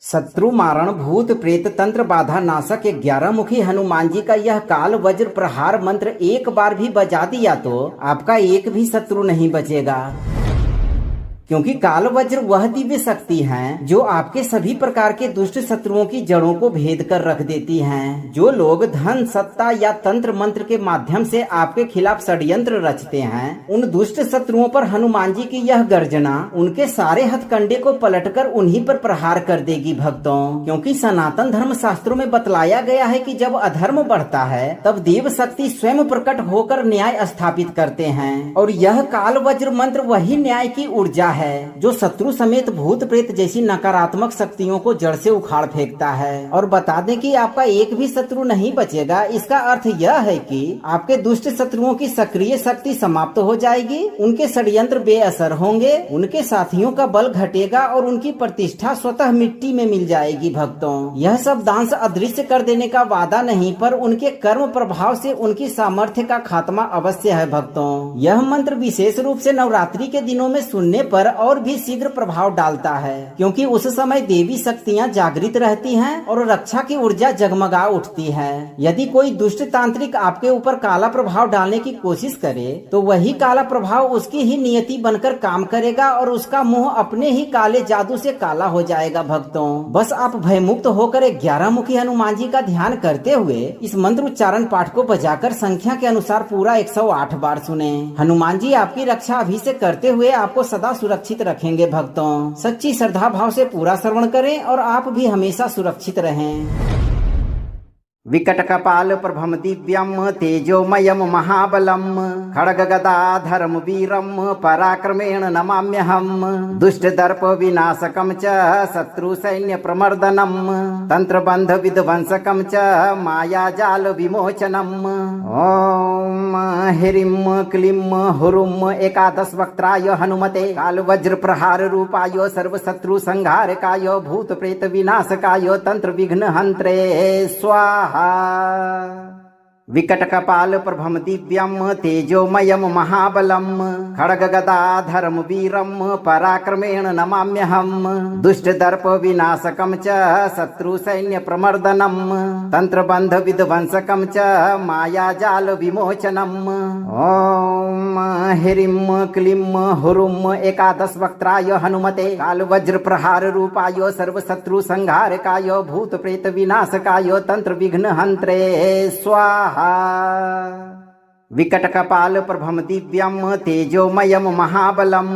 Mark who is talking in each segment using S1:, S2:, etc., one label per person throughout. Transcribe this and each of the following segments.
S1: शत्रु मारण भूत प्रेत तंत्र बाधा नाशक 11 मुखी हनुमान जी का यह काल वज्र प्रहार मंत्र एक बार भी बजा दिया तो आपका एक भी शत्रु नहीं बचेगा, क्योंकि काल वज्र वह दिव्य शक्ति है जो आपके सभी प्रकार के दुष्ट शत्रुओं की जड़ों को भेद कर रख देती हैं। जो लोग धन सत्ता या तंत्र मंत्र के माध्यम से आपके खिलाफ षड्यंत्र रचते हैं, उन दुष्ट शत्रुओं पर हनुमान जी की यह गर्जना उनके सारे हथकंडे को पलटकर उन्हीं पर प्रहार कर देगी भक्तों। क्योंकि सनातन धर्म शास्त्रों में बतलाया गया है कि जब अधर्म बढ़ता है तब देव शक्ति स्वयं प्रकट होकर न्याय स्थापित करते हैं, और यह काल वज्र मंत्र वही न्याय की ऊर्जा है जो शत्रु समेत भूत प्रेत जैसी नकारात्मक शक्तियों को जड़ से उखाड़ फेंकता है। और बता दें कि आपका एक भी शत्रु नहीं बचेगा, इसका अर्थ यह है कि आपके दुष्ट शत्रुओं की सक्रिय शक्ति समाप्त हो जाएगी, उनके षड्यंत्र बेअसर होंगे, उनके साथियों का बल घटेगा और उनकी प्रतिष्ठा स्वतः मिट्टी में मिल जाएगी भक्तों। यह सब दांश अदृश्य कर देने का वादा नहीं, पर उनके कर्म प्रभाव से उनकी सामर्थ्य का खात्मा अवश्य है भक्तों। यह मंत्र विशेष रूप से नवरात्रि के दिनों में सुनने पर और भी शीघ्र प्रभाव डालता है, क्योंकि उस समय देवी शक्तियां जागृत रहती हैं और रक्षा की ऊर्जा जगमगा उठती है। यदि कोई दुष्ट तांत्रिक आपके ऊपर काला प्रभाव डालने की कोशिश करे तो वही काला प्रभाव उसकी ही नियति बनकर काम करेगा और उसका मुंह अपने ही काले जादू से काला हो जाएगा भक्तों। बस आप भयमुक्त होकर 11 मुखी हनुमान जी का ध्यान करते हुए इस मंत्र उच्चारण पाठ को बजाकर संख्या के अनुसार पूरा 108 बार सुने। हनुमान जी आपकी रक्षा अभी से करते हुए आपको सदा सुरक्षित रखेंगे भक्तों। सच्ची श्रद्धा भाव से पूरा श्रवण करें और आप भी हमेशा सुरक्षित रहें। विकट कपाल प्रभम दिव्यम तेजोमयम महाबलम खड्ग गदाधरम वीरम पराक्रमेण नमाम्यहम दुष्ट दर्प विनाशकम च शत्रु सैन्य प्रमर्दनम तंत्र बंध विध्वंसकम च माया जाल विमोचनम। ओम ह्रीं क्लीं हुरुम एकादश वक्त्राय हनुमते काल वज्र प्रहार रूपाय सर्व शत्रु संहारकाय भूत प्रेत विनाशकाय तंत्र विघ्न हंत्रे स्वाहा। विकट कपाल प्रभम दिव्यम तेजोमयम महाबलम खड्ग गदाधरम वीरम पराक्रमेण नमाम्यहम दुष्ट दर्प विनाशकम च शत्रु सैन्य प्रमर्दनम तंत्र बंध विध्वंसकम च माया जाल विमोचनम। ओम ह्रीं क्लीं हुरुम एकादश वक्त्राय हनुमते काल वज्र प्रहार रूपाय सर्व शत्रु संहारकाय भूत प्रेत विनाशकाय तंत्र विघ्न हंत्रे स्वाहा। विकट कपाल प्रभम दिव्यम तेजोमयम महाबलम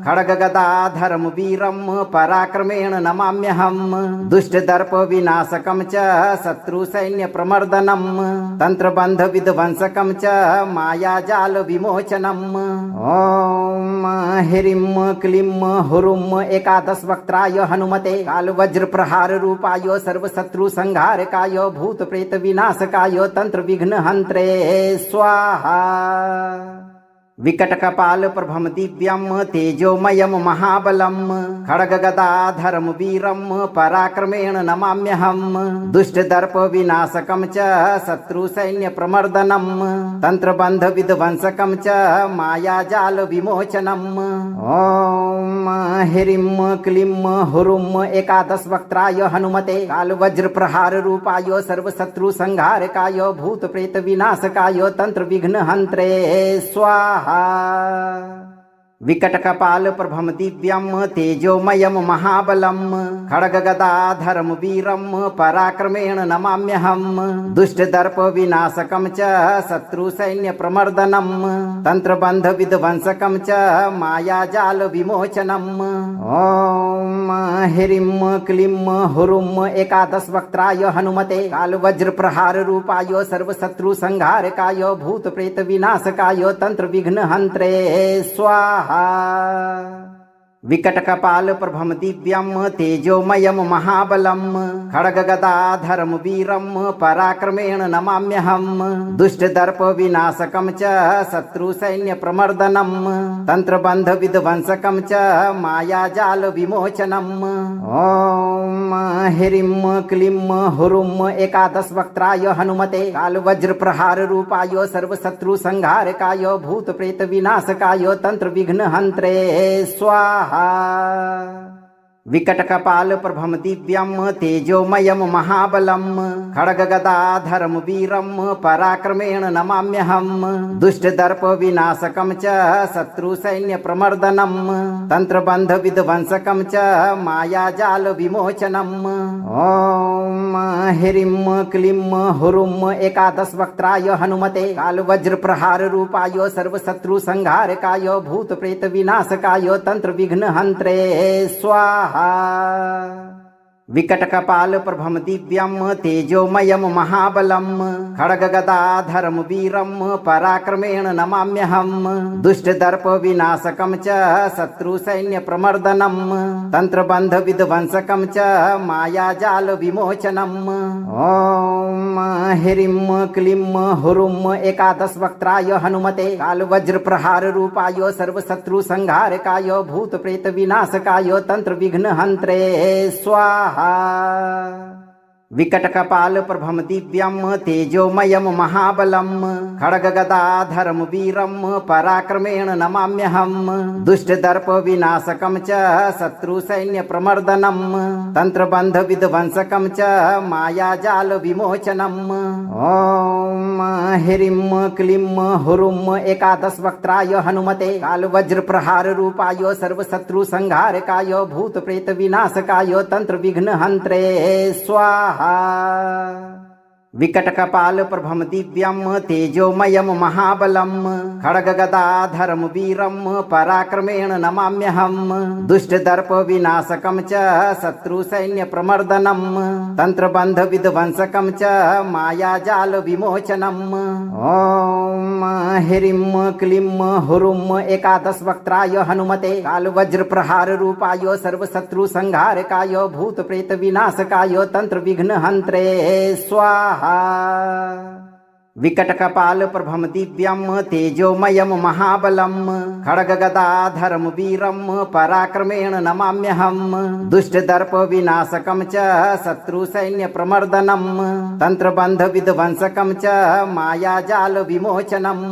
S1: खड्ग गदाधरम वीरम पराक्रमेण नमाम्यहम दुष्ट दर्प विनाशकम च शत्रु सैन्य प्रमर्दनम तंत्र बंध विध्वंसकम च माया जाल विमोचनम। ओम ह्रीं क्लीं हुरुम एकादश वक्त्राय हनुमते काल वज्र प्रहार रूपाय सर्व शत्रु संहारकाय भूत प्रेत विनाशकाय तंत्र विघ्न हंत्रे स्वाहा। विकट कपाल प्रभम दिव्यम तेजोमयम महाबलम खड्ग गदाधरम वीरम पराक्रमेण नमाम्यहम दुष्ट दर्प विनाशकम च शत्रु सैन्य प्रमर्दनम तंत्र बंध विध्वंसकम च माया जाल विमोचनम। ओम ह्रीं क्लीं हुरुम एकादश वक्त्राय हनुमते काल वज्र प्रहार रूपाय सर्व शत्रु संहारकाय भूत प्रेत विनाशकाय तंत्र विघ्न हंत्रे स्वाहा। विकट कपाल प्रभम दिव्यम तेजोमयम महाबलम खड्ग गदाधरम वीरम पराक्रमेण नमाम्यहम दुष्ट दर्प विनाशकम च शत्रु सैन्य प्रमर्दनम तंत्र बंध विध्वंसकम च माया जाल विमोचनम। ओम ह्रीं क्लीं हुरुम एकादश वक्त्राय हनुमते काल वज्र प्रहार रूपाय सर्व शत्रु संहारकाय भूत प्रेत विनाशकाय तंत्र विघ्न हंत्रे स्वाहा। विकट कपाल प्रभम दिव्यम तेजोमयम महाबलम खड्ग गदाधरम वीरम पराक्रमेण नमाम्यहम दुष्ट दर्प विनाशकम च शत्रु सैन्य प्रमर्दनम तंत्र बंध विध्वंसकम च माया जाल विमोचनम। ओम ह्रीं क्लीं हुरुम एकादश वक्त्राय हनुमते काल वज्र प्रहार रूपाय सर्व शत्रु संहारकाय भूत प्रेत विनाशकाय तंत्र विघ्न हंत्रे स्वाहा। विकट कपाल प्रभम दिव्यम तेजोमयम महाबलम खड्गगदाधरम वीरम पराक्रमेण नमाम्यहम दुष्ट दर्प विनाशकम च शत्रु सैन्य प्रमर्दनम तंत्रबंध विध्वंसकम च मायाजाल विमोचनम। ओम ह्रीं क्लीं हुरुम एकादश वक्त्राय हनुमते काल वज्र प्रहार रूपाय सर्वशत्रु संहारकाय भूत प्रेत विनाशकाय तंत्र विघ्न हंत्रे स्वाहा। विकट कपाल प्रभम दिव्यम तेजोमयम महाबलम खड्गगदाधरम वीरम पराक्रमेण नमाम्यहम दुष्ट दर्प विनाशकम च शत्रु सैन्य प्रमर्दनम तंत्रबंध विध्वंसकम च मायाजाल विमोचनम। ओम ह्रीं क्लीं हुरुम एकादश वक्त्राय हनुमते काल वज्र प्रहार रूपाय सर्वशत्रु संहारकाय भूत प्रेत विनाशकाय तंत्र विघ्न हंत्रे स्वाहा। विकट कपाल प्रभम दिव्यम तेजोमयम महाबलम खड्गगदाधरम वीरम पराक्रमेण नमाम्यहम दुष्ट दर्प विनाशकम च शत्रु सैन्य प्रमर्दनम तंत्रबंध विध्वंसकम च मायाजाल विमोचनम। ओम ह्रीं क्लीं हुरुम एकादश वक्त्राय हनुमते काल वज्र प्रहार रूपाय सर्वशत्रु संहारकाय भूत प्रेत विनाशकाय तंत्र विघ्न हंत्रे स्वाहा। विकट कपाल प्रभम दिव्यम तेजोमयम महाबलम खड्गगदाधरम वीरम पराक्रमेण नमाम्यहम दुष्ट दर्प विनाशकम च शत्रु सैन्य प्रमर्दनम तंत्रबंध विध्वंसकम च मायाजाल विमोचनम। ओम ह्रीं क्लीं हुरुम एकादश वक्त्राय हनुमते काल वज्र प्रहार रूपाय सर्वशत्रु संहारकाय भूत प्रेत विनाशकाय तंत्र विघ्न हंत्रे स्वाहा। विकट कपाल प्रभम दिव्यम तेजोमयम महाबलम खड्गगदाधरम वीरम पराक्रमेण नमाम्यहम दुष्ट दर्प विनाशकम च शत्रु सैन्य प्रमर्दनम तंत्रबंध विध्वंसकम च मायाजाल विमोचनम।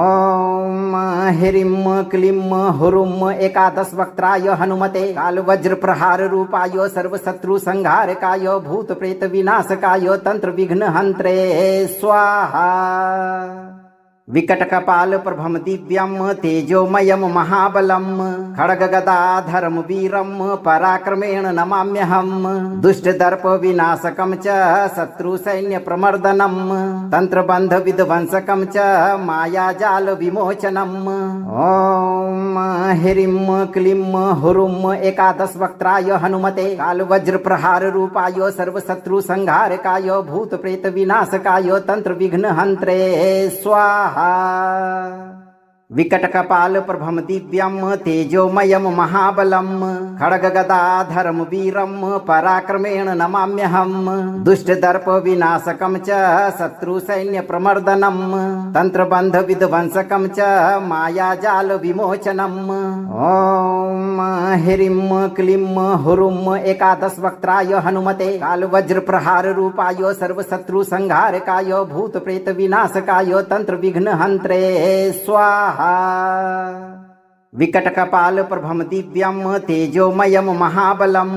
S1: ओम ह्रीं क्लीं हुरुम एकादश वक्त्राय हनुमते काल वज्र प्रहार रूपाय सर्वशत्रु संहारकाय भूत प्रेत विनाशकाय तंत्र विघ्न हंत्रे स्वाहा। विकट कपाल प्रभम दिव्यम तेजोमयम महाबलम खड्गगदाधरम वीरम पराक्रमेण नमाम्यहम दुष्ट दर्प विनाशकम च शत्रु सैन्य प्रमर्दनम तंत्रबंध विध्वंसकम च मायाजाल विमोचनम। ओम ह्रीं क्लीं हुरुम एकादश वक्त्राय हनुमते काल वज्र प्रहार रूपाय सर्वशत्रु संहारकाय भूत प्रेत विनाशकाय तंत्र विघ्न हंत्रे स्वाहा। विकट कपाल प्रभम दिव्यम तेजोमयम महाबलम खड्गगदाधरम वीरम पराक्रमेण नमाम्यहम दुष्ट दर्प विनाशकम च शत्रु सैन्य प्रमर्दनम तंत्रबंध विध्वंसकम च मायाजाल विमोचनम। ओम ह्रीं क्लीं हुरुम एकादश वक्त्राय हनुमते काल वज्र प्रहार रूपाय सर्वशत्रु संहारकाय भूत प्रेत विनाशकाय तंत्र विघ्न हंत्रे स्वाहा। विकट कपाल प्रभम दिव्यम तेजोमयम महाबलम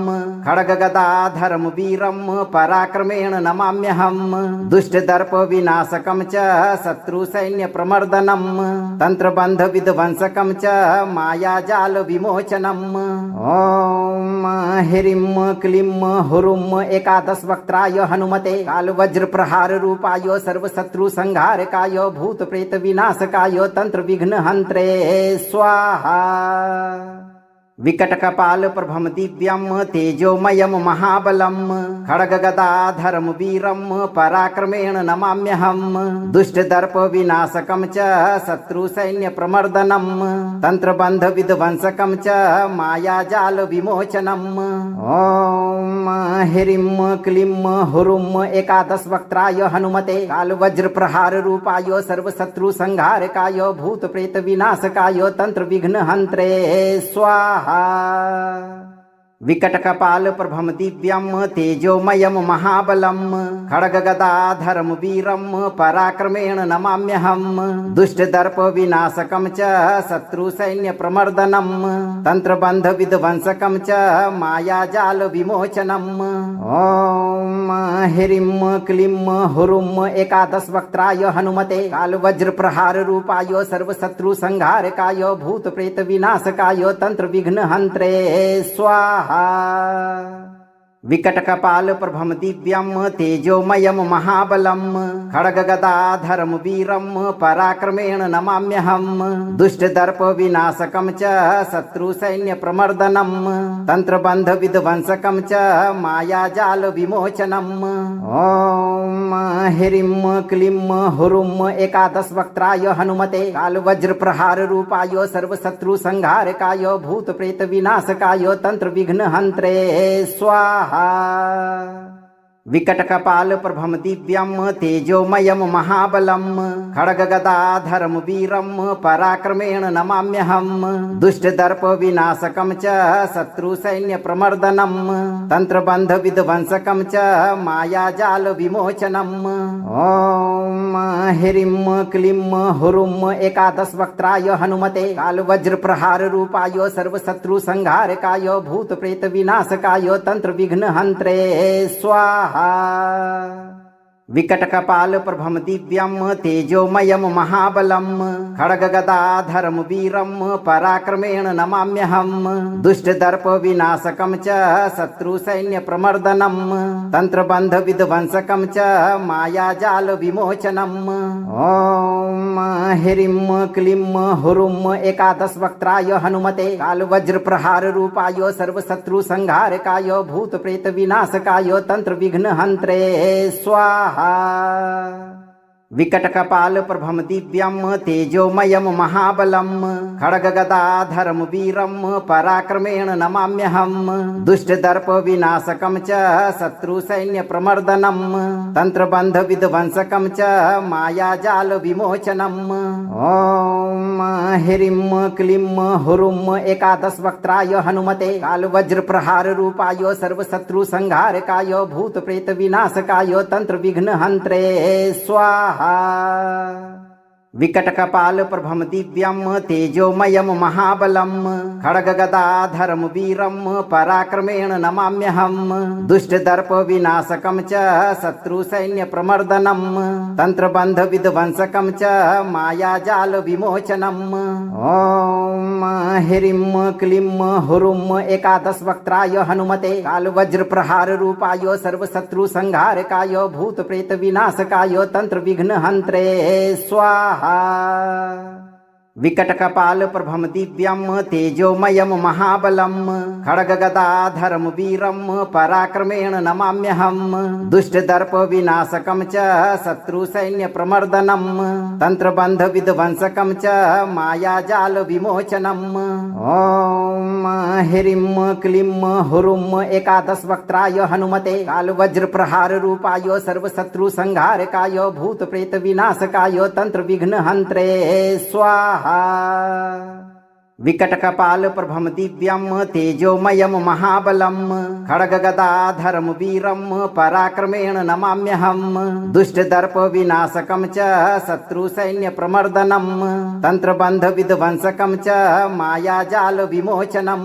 S1: खड्गगदाधरम वीरम पराक्रमेण नमाम्यहम दुष्ट दर्प विनाशकम च शत्रु सैन्य प्रमर्दनम तंत्रबंध विध्वंसकम च मायाजाल विमोचनम। ओम ह्रीं क्लीं हुरुम एकादश वक्त्राय हनुमते काल वज्र प्रहार रूपाय सर्वशत्रु संहारकाय भूत प्रेत विनाशकाय तंत्र विघ्न हंत्रे स्वाहा। विकट कपाल प्रभम दिव्यम तेजोमयम महाबलम खड्गगदाधरम वीरम पराक्रमेण नमाम्यहम दुष्ट दर्प विनाशकम च शत्रु सैन्य प्रमर्दनम तंत्रबंध विध्वंसकम च मायाजाल विमोचनम। ओम ह्रीं क्लीं हुरुम एकादश वक्त्राय हनुमते काल वज्र प्रहार रूपाय सर्वशत्रु संहारकाय भूत प्रेत विनाशकाय तंत्र विघ्न हंत्रे स्वाहा। विकट कपाल प्रभम दिव्यम तेजोमयम महाबलम खड्गगदाधरम वीरम पराक्रमेण नमाम्यहम दुष्ट दर्प विनाशकम च शत्रु सैन्य प्रमर्दनम तंत्रबंध विध्वंसकम च मायाजाल विमोचनम। ओम ह्रीं क्लीं हुरुम एकादश वक्त्राय हनुमते काल वज्र प्रहार रूपाय सर्वशत्रु संहारकाय भूत प्रेत विनाशकाय तंत्र विघ्न हंत्रे स्वाहा। विकट कपाल प्रभम दिव्यम तेजोमयम महाबलम खड्गगदाधरम वीरम पराक्रमेण नमाम्यहम दुष्ट दर्प विनाशकम च शत्रु सैन्य प्रमर्दनम तंत्रबंध विध्वंसकम च मायाजाल विमोचनम। ओम ह्रीं क्लीं हुरुम एकादश वक्त्राय हनुमते काल वज्र प्रहार रूपाय सर्वशत्रु संहारकाय भूत प्रेत विनाशकाय तंत्र विघ्न हंत्रे स्वाहा। विकट कपाल प्रभम दिव्यम तेजोमयम महाबलम खड्गगदाधरम वीरम पराक्रमेण नमाम्यहम दुष्ट दर्प विनाशकम च शत्रु सैन्य प्रमर्दनम तंत्रबंध विध्वंसकम च मायाजाल विमोचनम। ओम ह्रीं क्लीं हुरुम एकादश वक्त्राय हनुमते काल वज्र प्रहार रूपाय सर्वशत्रु संहारकाय भूत प्रेत विनाशकाय तंत्र विघ्न हंत्रे स्वाहा। विकट कपाल प्रभम दिव्यम तेजोमयम महाबलम खड्गगदाधरम वीरम पराक्रमेण नमाम्यहम दुष्ट दर्प विनाशकम च शत्रु सैन्य प्रमर्दनम तंत्रबंध विध्वंसकम च मायाजाल विमोचनम। ओम ह्रीं क्लीं हुरुम एकादश वक्त्राय हनुमते काल वज्र प्रहार रूपाय सर्वशत्रु संहारकाय भूत प्रेत विनाशकाय तंत्र विघ्न हंत्रे स्वाहा। विकट कपाल प्रभम दिव्यम तेजोमयम महाबलम खड्गगदाधरम वीरम पराक्रमेण नमाम्यहम दुष्ट दर्प विनाशकम च शत्रु सैन्य प्रमर्दनम तंत्रबंध विध्वंसकम च मायाजाल विमोचनम। ओम ह्रीं क्लीं हुरुम एकादश वक्त्राय हनुमते काल वज्र प्रहार रूपाय सर्वशत्रु संहारकाय भूत प्रेत विनाशकाय तंत्र विघ्न हंत्रे स्वाहा। विकट कपाल प्रभम दिव्यम तेजोमयम महाबलम खड्गगदाधरम वीरम पराक्रमेण नमाम्यहम दुष्ट दर्प विनाशकम च शत्रु सैन्य प्रमर्दनम तंत्रबंध विध्वंसकम च मायाजाल विमोचनम। ओम ह्रीं क्लीं हुरुम एकादश वक्त्राय हनुमते काल वज्र प्रहार रूपाय सर्वशत्रु संहारकाय भूत प्रेत विनाशकाय तंत्र विघ्न हंत्रे स्वाहा। विकट कपाल प्रभम दिव्यम तेजोमयम महाबलम खड्गगदाधरम वीरम पराक्रमेण नमाम्यहम दुष्ट दर्प विनाशकम च शत्रु सैन्य प्रमर्दनम तंत्रबंध विध्वंसकम च मायाजाल विमोचनम। ओम ह्रीं क्लीं हुरुम एकादश वक्त्राय हनुमते काल वज्र प्रहार रूपाय सर्वशत्रु संहारकाय भूत प्रेत विनाशकाय तंत्र विघ्न हंत्रे स्वाहा। विकट कपाल प्रभम दिव्यम तेजोमयम महाबलम खड्गगदाधरम वीरम पराक्रमेण नमाम्यहम दुष्ट दर्प विनाशकम च शत्रु सैन्य प्रमर्दनम तंत्रबंध विध्वंसकम च मायाजाल विमोचनम।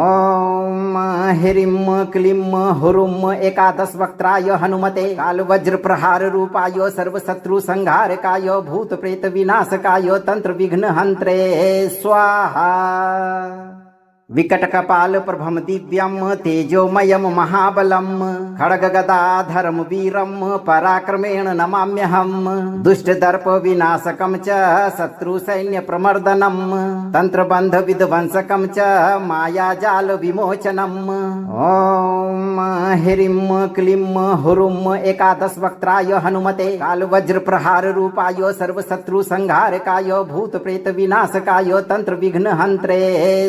S1: ओम ह्रीं क्लीं हुरुम एकादश वक्त्राय हनुमते काल वज्र प्रहार रूपाय सर्वशत्रु संहारकाय भूत प्रेत विनाशकाय तंत्र विघ्न हंत्रे स्वाहा। विकट कपाल प्रभम दिव्यम तेजोमयम महाबलम खड्गगदाधरम वीरम पराक्रमेण नमाम्यहम दुष्ट दर्प विनाशकम च शत्रु सैन्य प्रमर्दनम तंत्रबंध विध्वंसकम च मायाजाल विमोचनम। ओम ह्रीं क्लीं हुरुम एकादश वक्त्राय हनुमते काल वज्र प्रहार रूपाय सर्वशत्रु संहारकाय भूत प्रेत विनाशकाय तंत्र विघ्न हंत्रे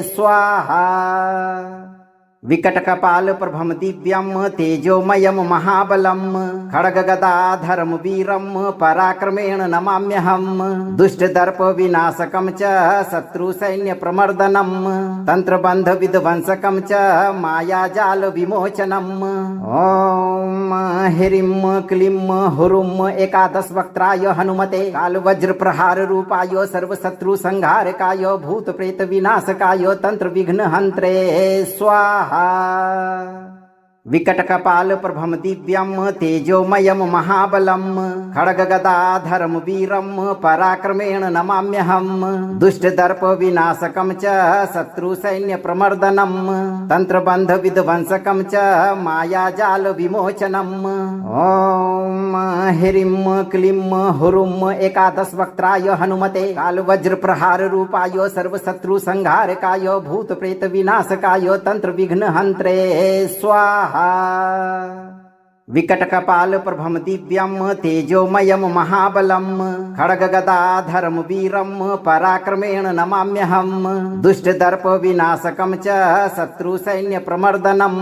S1: स्वाहा। विकट कपाल प्रभम दिव्यम तेजोमयम महाबलम खड्गगदाधरम वीरम पराक्रमेण नमाम्यहम दुष्ट दर्प विनाशकम च शत्रु सैन्य प्रमर्दनम तंत्रबंध विध्वंसकम च मायाजाल विमोचनम। ओम ह्रीं क्लीं हुरुम एकादश वक्त्राय हनुमते काल वज्र प्रहार रूपाय सर्वशत्रु संहारकाय भूत प्रेत विनाशकाय तंत्र विघ्न हंत्रे स्वाहा। विकट कपाल प्रभम दिव्यम तेजोमयम महाबलम खड्गगदाधरम वीरम पराक्रमेण नमाम्यहम दुष्ट दर्प विनाशकम च शत्रु सैन्य प्रमर्दनम तंत्रबंध विध्वंसकम च मायाजाल विमोचनम। ओम ह्रीं क्लीं हुरुम एकादश वक्त्राय हनुमते काल वज्र प्रहार रूपाय सर्वशत्रु संहारकाय भूत प्रेत विनाशकाय तंत्र विघ्न हंत्रे स्वाहा। विकट कपाल प्रभम दिव्यम तेजोमयम महाबलम खड्गगदाधरम वीरम पराक्रमेण नमाम्यहम दुष्ट दर्प विनाशकम च शत्रु सैन्य प्रमर्दनम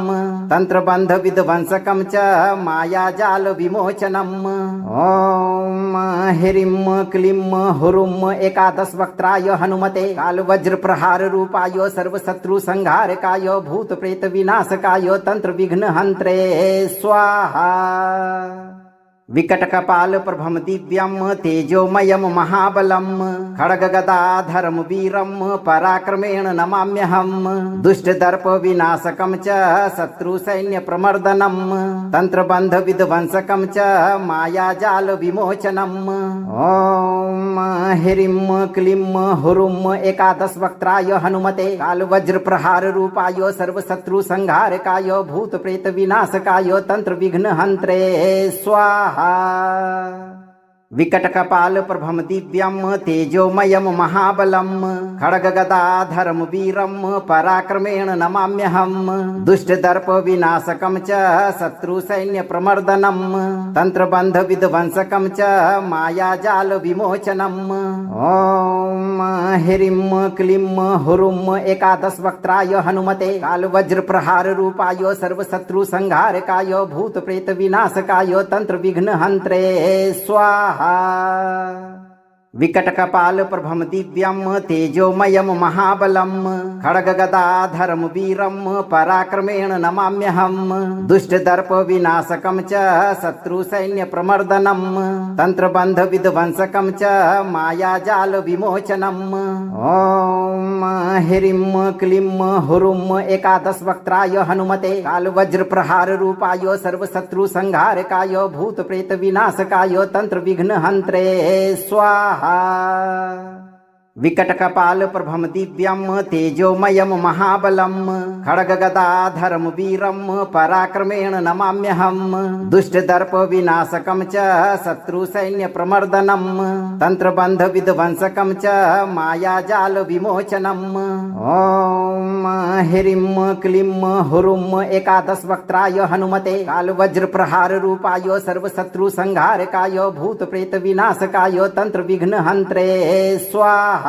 S1: तंत्रबंध विध्वंसकम च मायाजाल विमोचनम। ओम ह्रीं क्लीं हुरुम एकादश वक्त्राय हनुमते काल वज्र प्रहार रूपाय सर्वशत्रु संहारकाय भूत प्रेत विनाशकाय तंत्र विघ्न हंत्रे स्वाहा। विकट कपाल प्रभम दिव्यम तेजोमयम महाबलम खड्गगदाधरम वीरम पराक्रमेण नमाम्यहम दुष्ट दर्प विनाशकम च शत्रु सैन्य प्रमर्दनम तंत्रबंध विध्वंसकम च मायाजाल विमोचनम। ओम ह्रीं क्लीं हुरुम एकादश वक्त्राय हनुमते काल वज्र प्रहार रूपाय सर्वशत्रु संहारकाय भूत प्रेत विनाशकाय तंत्र विघ्न हंत्रे स्वाहा। विकट कपाल प्रभम दिव्यम तेजोमयम महाबलम खड्गगदाधरम वीरम पराक्रमेण नमाम्यहम दुष्ट दर्प विनाशकम च शत्रु सैन्य प्रमर्दनम तंत्रबंध विध्वंसकम च मायाजाल विमोचनम। ओम ह्रीं क्लीं हुरुम एकादश वक्त्राय हनुमते काल वज्र प्रहार रूपाय सर्वशत्रु संहारकाय भूत प्रेत विनाशकाय तंत्र विघ्न हंत्रे स्वाहा। विकट कपाल प्रभम दिव्यम तेजोमयम महाबलम खड्गगदाधरम वीरम पराक्रमेण नमाम्यहम दुष्ट दर्प विनाशकम च शत्रु सैन्य प्रमर्दनम तंत्रबंध विध्वंसकम च मायाजाल विमोचनम। ओम ह्रीं क्लीं हुरुम एकादश वक्त्राय हनुमते काल वज्र प्रहार रूपाय सर्वशत्रु संहारकाय भूत प्रेत विनाशकाय तंत्र विघ्न हंत्रे स्वाहा। विकट कपाल प्रभम दिव्यम तेजोमयम महाबलम खड्गगदाधरम वीरम पराक्रमेण नमाम्यहम दुष्ट दर्प विनाशकम च शत्रु सैन्य प्रमर्दनम तंत्रबंध विध्वंसकम च मायाजाल विमोचनम। ओम ह्रीं क्लीं हुरुम एकादश वक्त्राय हनुमते काल वज्र प्रहार रूपाय सर्वशत्रु संहारकाय भूत प्रेत विनाशकाय तंत्र विघ्न हंत्रे स्वाहा।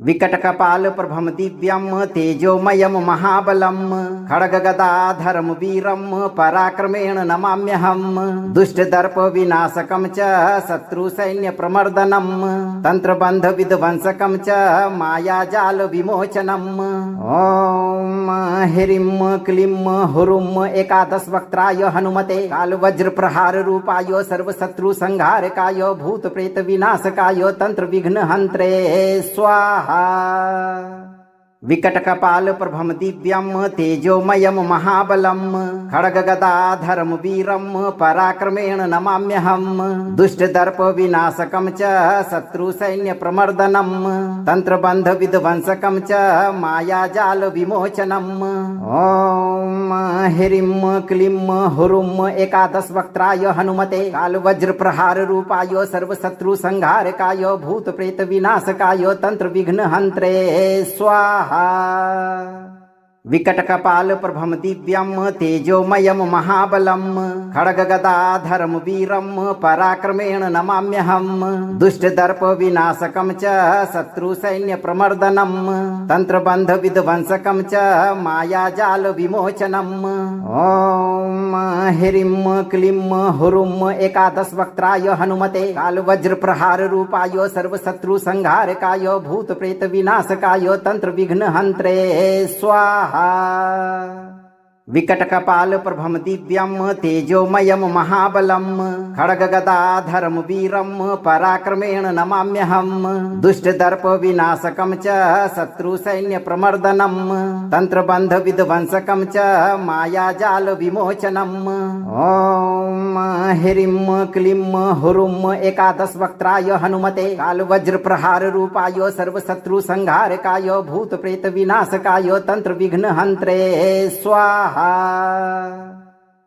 S1: विकट कपाल प्रभम दिव्यम तेजोमयम महाबलम खड्गगदाधरम वीरम पराक्रमेण नमाम्यहम दुष्ट दर्प विनाशकम च शत्रु सैन्य प्रमर्दनम तंत्रबंध विध्वंसकम च मायाजाल विमोचनम। ओम ह्रीं क्लीं हुरुम एकादश वक्त्राय हनुमते काल वज्र प्रहार रूपाय सर्वशत्रु संहारकाय भूत प्रेत विनाशकाय तंत्र विघ्न हंत्रे स्वाहा। विकट कपाल प्रभम दिव्यम तेजोमयम महाबलम खड्गगदाधरम वीरम पराक्रमेण नमाम्यहम दुष्ट दर्प विनाशकम च शत्रु सैन्य प्रमर्दनम तंत्रबंध विध्वंसकम च मायाजाल विमोचनम। ओम ह्रीं क्लीं हुरुम एकादश वक्त्राय हनुमते काल वज्र प्रहार रूपाय सर्वशत्रु संहारकाय भूत प्रेत विनाशकाय तंत्र विघ्न हंत्रे स्वाहा। विकट कपाल प्रभम दिव्यम तेजोमयम महाबलम खड्गगदाधरम वीरम पराक्रमेण नमाम्यहम दुष्ट दर्प विनाशकम च शत्रु सैन्य प्रमर्दनम तंत्रबंध विध्वंसकम च मायाजाल विमोचनम। ओम ह्रीं क्लीं हुरुम एकादश वक्त्राय हनुमते काल वज्र प्रहार रूपाय सर्वशत्रु संहारकाय भूत प्रेत विनाशकाय तंत्र विघ्न हंत्रे स्वाहा। विकट कपाल प्रभम दिव्यम तेजोमयम महाबलम खड्गगदाधरम वीरम पराक्रमेण नमाम्यहम दुष्ट दर्प विनाशकम च शत्रु सैन्य प्रमर्दनम तंत्रबंध विध्वंसकम च मायाजाल विमोचनम। ओम ह्रीं क्लीं हुरुम एकादश वक्त्राय हनुमते काल वज्र प्रहार रूपाय सर्वशत्रु संहारकाय भूत प्रेत विनाशकाय तंत्र विघ्न हंत्रे स्वाहा।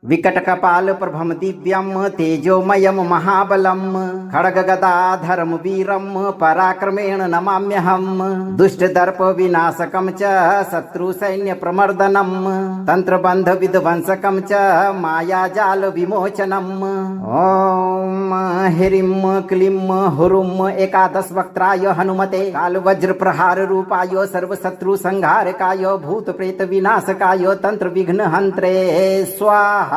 S1: विकट कपाल प्रभम दिव्यम तेजोमयम महाबलम खड्गगदाधरम वीरम पराक्रमेण नमाम्यहम दुष्ट दर्प विनाशकम च शत्रु सैन्य प्रमर्दनम तंत्रबंध विध्वंसकम च मायाजाल विमोचनम। ओम ह्रीं क्लीं हुरुम एकादश वक्त्राय हनुमते काल वज्र प्रहार रूपाय सर्वशत्रु संहारकाय भूत प्रेत विनाशकाय तंत्र विघ्न हंत्रे स्वाहा।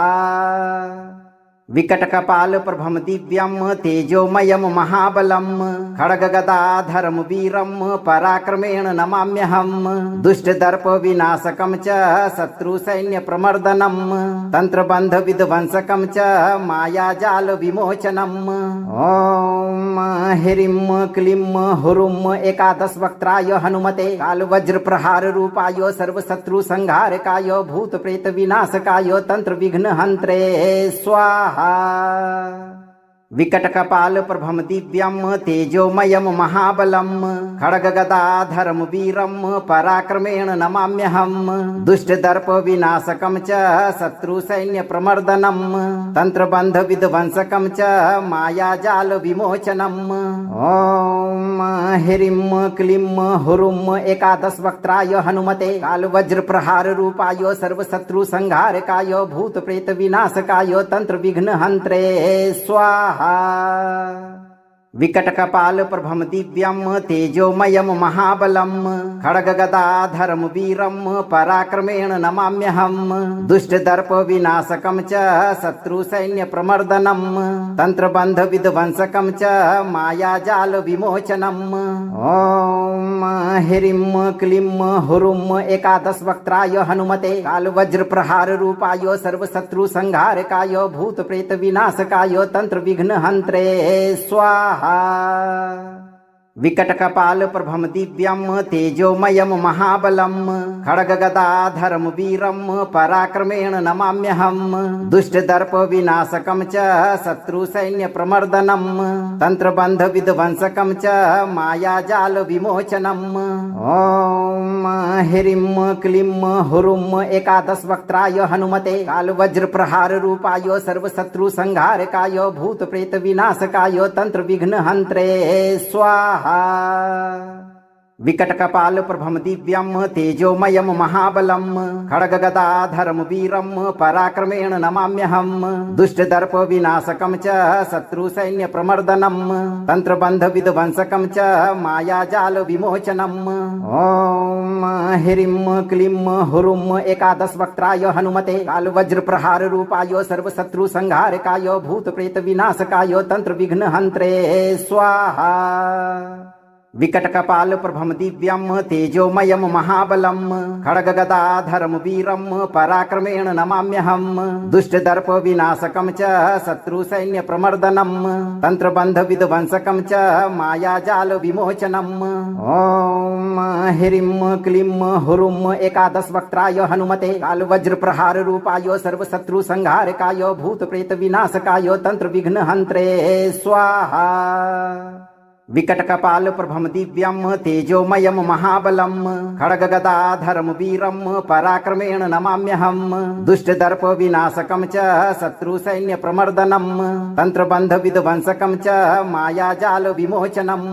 S1: विकट कपाल प्रभम दिव्यम तेजोमयम महाबलम खड्गगदाधरम वीरम पराक्रमेण नमाम्यहम दुष्ट दर्प विनाशकम च शत्रु सैन्य प्रमर्दनम तंत्रबंध विध्वंसकम च मायाजाल विमोचनम। ओम ह्रीं क्लीं हुरुम एकादश वक्त्राय हनुमते काल वज्र प्रहार रूपाय सर्वशत्रु संहारकाय भूत प्रेत विनाशकाय तंत्र विघ्न हंत्रे स्वाहा। विकट कपाल प्रभम दिव्यम तेजोमयम महाबलम खड्गगदाधरम वीरम पराक्रमेण नमाम्यहम दुष्ट दर्प विनाशकम च शत्रु सैन्य प्रमर्दनम तंत्रबंध विध्वंसकम च मायाजाल विमोचनम। ओम ह्रीं क्लीं हुरुम एकादश वक्त्राय हनुमते काल वज्र प्रहार रूपाय सर्वशत्रु संहारकाय भूत प्रेत विनाशकाय तंत्र विघ्न हंत्रे स्वाहा। विकट कपाल प्रभम दिव्यम तेजोमयम महाबलम खड्गगदाधरम वीरम पराक्रमेण नमाम्यहम दुष्ट दर्प विनाशकम च शत्रु सैन्य प्रमर्दनम तंत्रबंध विध्वंसकम च मायाजाल विमोचनम। ओम ह्रीं क्लीं हुरुम एकादश वक्त्राय हनुमते काल वज्र प्रहार रूपाय सर्वशत्रु संहारकाय भूत प्रेत विनाशकाय तंत्र विघ्न हंत्रे स्वाहा। विकट कपाल प्रभम दिव्यम तेजोमयम महाबलम खड्गगदाधरम वीरम पराक्रमेण नमाम्यहम दुष्ट दर्प विनाशकम च शत्रु सैन्य प्रमर्दनम तंत्रबंध विध्वंसकम च मायाजाल विमोचनम। ओम ह्रीं क्लीं हुरुम एकादश वक्त्राय हनुमते काल वज्र प्रहार रूपाय सर्वशत्रु संहारकाय भूत प्रेत विनाशकाय तंत्र विघ्न हंत्रे स्वाहा। विकट कपाल प्रभम दिव्यम तेजोमयम महाबलम खड्गगदाधरम वीरम पराक्रमेण नमाम्यहम दुष्ट दर्प विनाशकम च शत्रु सैन्य प्रमर्दनम तंत्रबंध विध्वंसकम च मायाजाल विमोचनम। ओम ह्रीं क्लीं हुरुम एकादश वक्त्राय हनुमते काल वज्र प्रहार रूपाय सर्वशत्रु संहारकाय भूत प्रेत विनाशकाय तंत्र विघ्न हंत्रे स्वाहा। विकट कपाल प्रभम दिव्यम तेजोमयम महाबलम खड्गगदाधरम वीरम पराक्रमेण नमाम्यहम दुष्ट दर्प विनाशकम च शत्रु सैन्य प्रमर्दनम तंत्रबंध विध्वंसकम च मायाजाल विमोचनम। ओम ह्रीं क्लीं हुरुम एकादश वक्त्राय हनुमते काल वज्र प्रहार रूपाय सर्वशत्रु संहारकाय भूत प्रेत विनाशकाय तंत्र विघ्न हंत्रे स्वाहा। विकट कपाल प्रभम दिव्यम तेजोमयम महाबलम खड्गगदाधरम वीरम पराक्रमेण नमाम्यहम दुष्ट दर्प विनाशकम च शत्रु सैन्य प्रमर्दनम तंत्रबंध विध्वंसकम च मायाजाल विमोचनम।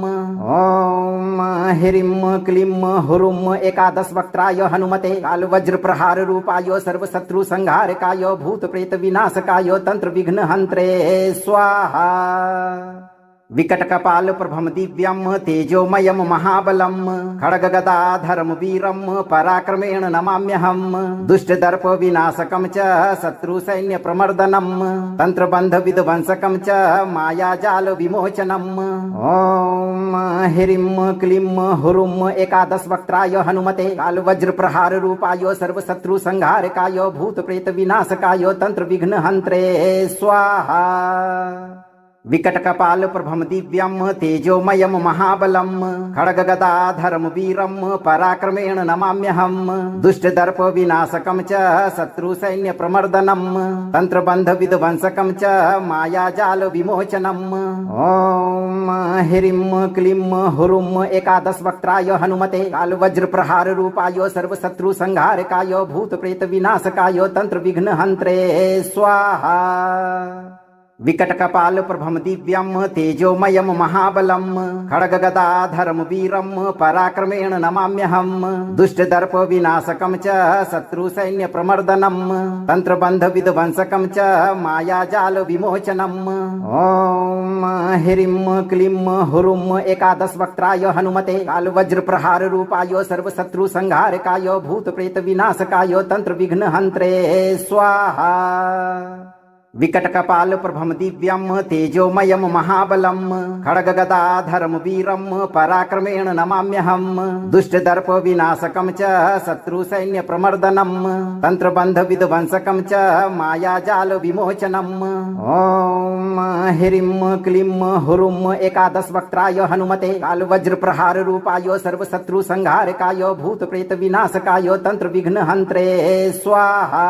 S1: ओम ह्रीं क्लीं हुरुम एकादश वक्त्राय हनुमते काल वज्र प्रहार रूपाय सर्व शत्रु संहारकाय भूत प्रेत विनाशकाय तंत्र विघ्न हंत्रे स्वाहा। विकट कपाल प्रभम दिव्यम तेजोमयम महाबलम खड्गगदाधरम वीरम पराक्रमेण नमाम्यहम दुष्ट दर्प विनाशकम च शत्रु सैन्य प्रमर्दनम तंत्रबंध विध्वंसकम च मायाजाल विमोचनम। ओम ह्रीं क्लीं हुरुम एकादश वक्त्राय हनुमते काल वज्र प्रहार रूपाय सर्व शत्रु संहारकाय भूत प्रेत विनाशकाय तंत्र विघ्न हंत्रे स्वाहा। विकट कपाल प्रभम दिव्यम तेजोमयम महाबलम खड्गगदाधरम वीरम पराक्रमेण नमाम्यहम दुष्ट दर्प विनाशकम च शत्रु सैन्य प्रमर्दनम तंत्रबंध विध्वंसकम च मायाजाल विमोचनम। ओम ह्रीं क्लीं हुरुम एकादश वक्त्राय हनुमते काल वज्र प्रहार रूपाय सर्व शत्रु संहारकाय भूत प्रेत विनाशकाय तंत्र विघ्न हंत्रे स्वाहा। विकट कपाल प्रभम दिव्यम तेजोमयम महाबलम खड्गगदाधरम वीरम पराक्रमेण नमाम्यहम दुष्ट दर्प विनाशकम च शत्रु सैन्य प्रमर्दनम तंत्रबंध विध्वंसकम च मायाजाल विमोचनम। ओम ह्रीं क्लीं हुरुम एकादश वक्त्राय हनुमते काल वज्र प्रहार रूपाय सर्व शत्रु संहारकाय भूत प्रेत विनाशकाय तंत्र विघ्न हंत्रे स्वाहा। विकट कपाल प्रभम दिव्यम तेजोमयम महाबलम खड्गगदाधरम वीरम पराक्रमेण नमाम्यहम दुष्ट दर्प विनाशकम च शत्रु सैन्य प्रमर्दनम तंत्रबंध विध्वंसकम च मायाजाल विमोचनम। ओम ह्रीं क्लीं हुरुम एकादश वक्त्राय हनुमते काल वज्र प्रहार रूपाय सर्व शत्रु संहारकाय भूत प्रेत विनाशकाय तंत्र विघ्न हंत्रे स्वाहा।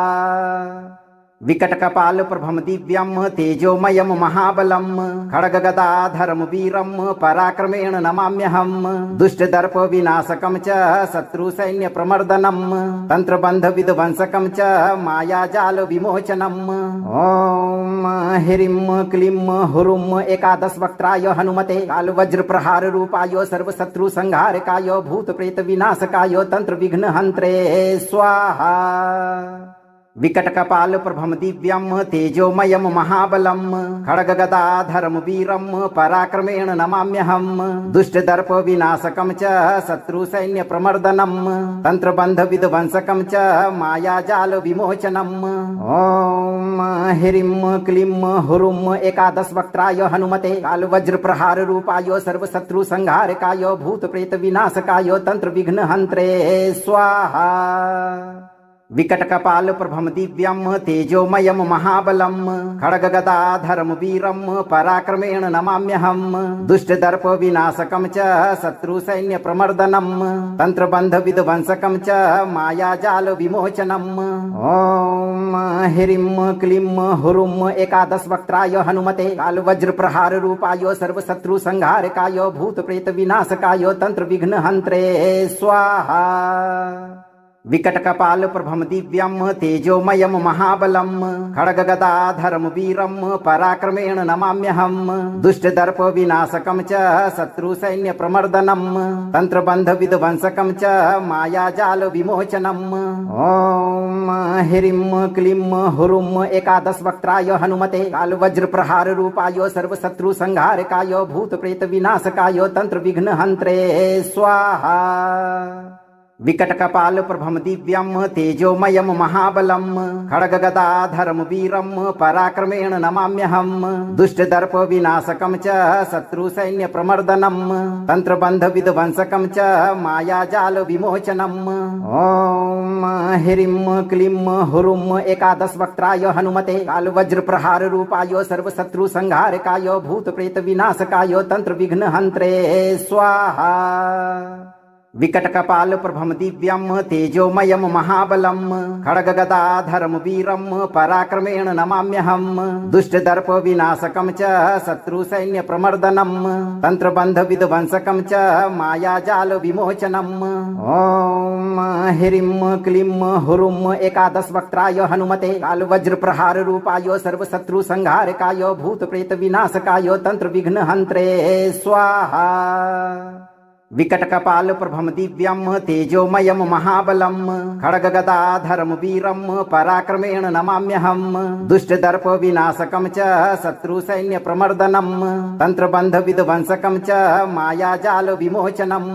S1: विकट कपाल प्रभम दिव्यम तेजोमयम महाबलम खड्गगदाधरम वीरम पराक्रमेण नमाम्यहम दुष्ट दर्प विनाशकम च शत्रु सैन्य प्रमर्दनम तंत्रबंध विध्वंसकम च मायाजाल विमोचनम। ओम ह्रीं क्लीं हुरुम एकादश वक्त्राय हनुमते काल वज्र प्रहार रूपाय सर्व शत्रु संहारकाय भूत प्रेत विनाशकाय तंत्र विघ्न हंत्रे स्वाहा। विकट कपाल प्रभम दिव्यम तेजोमयम महाबलम खड्गगदाधरम वीरम पराक्रमेण नमाम्यहम दुष्ट दर्प विनाशकम च शत्रु सैन्य प्रमर्दनम तंत्रबंध विध्वंसकम च मायाजाल विमोचनम। ओम ह्रीं क्लीं हुरुम एकादश वक्त्राय हनुमते काल वज्र प्रहार रूपाय सर्व शत्रु संहारकाय भूत प्रेत विनाशकाय तंत्र विघ्न हंत्रे स्वाहा। विकट कपाल प्रभम दिव्यम तेजोमयम महाबलम खड्गगदाधरम वीरम पराक्रमेण नमाम्यहम दुष्ट दर्प विनाशकम च शत्रु सैन्य प्रमर्दनम तंत्रबंध विध्वंसकम च मायाजाल विमोचनम। ओम ह्रीं क्लीं हुरुम एकादश वक्त्राय हनुमते काल वज्र प्रहार रूपाय सर्व शत्रु संहारकाय भूत प्रेत विनाशकाय तंत्र विघ्न हंत्रे स्वाहा। विकट कपाल प्रभम दिव्यम तेजोमयम महाबलम खड्गगदाधरम वीरम पराक्रमेण नमाम्यहम दुष्ट दर्प विनाशकम च शत्रु सैन्य प्रमर्दनम तंत्रबंध विध्वंसकम च मायाजाल विमोचनम। ओम ह्रीं क्लीं हुरुम एकादश वक्त्राय हनुमते काल वज्र प्रहार रूपाय सर्व शत्रु संहारकाय भूत प्रेत विनाशकाय तंत्र विघ्न हंत्रे स्वाहा। विकट कपाल प्रभम दिव्यम तेजोमयम महाबलम खड्गगदाधरम वीरम पराक्रमेण नमाम्यहम दुष्ट दर्प विनाशकम च शत्रु सैन्य प्रमर्दनम तंत्रबंध विध्वंसकम च मायाजाल विमोचनम। ओम ह्रीं क्लीं हुरुम एकादश वक्त्राय हनुमते काल वज्र प्रहार रूपाय सर्व शत्रु संहारकाय भूत प्रेत विनाशकाय तंत्र विघ्न हंत्रे स्वाहा। विकट कपाल प्रभम दिव्यम तेजोमयम महाबलम खड्गगदाधरम वीरम पराक्रमेण नमाम्यहम दुष्ट दर्प विनाशकम च शत्रु सैन्य प्रमर्दनम तंत्रबंध विध्वंसकम च मायाजाल विमोचनम। ओम ह्रीं क्लीं हुरुम एकादश वक्त्राय हनुमते काल वज्र प्रहार रूपाय सर्व शत्रु संहारकाय भूत प्रेत विनाशकाय तंत्र विघ्न हंत्रे स्वाहा। विकट कपाल प्रभम दिव्यम तेजोमयम महाबलम खड्गगदाधरम वीरम पराक्रमेण नमाम्यहम दुष्ट दर्प विनाशकम च शत्रु सैन्य प्रमर्दनम तंत्रबंध विध्वंसकम च मायाजाल विमोचनम।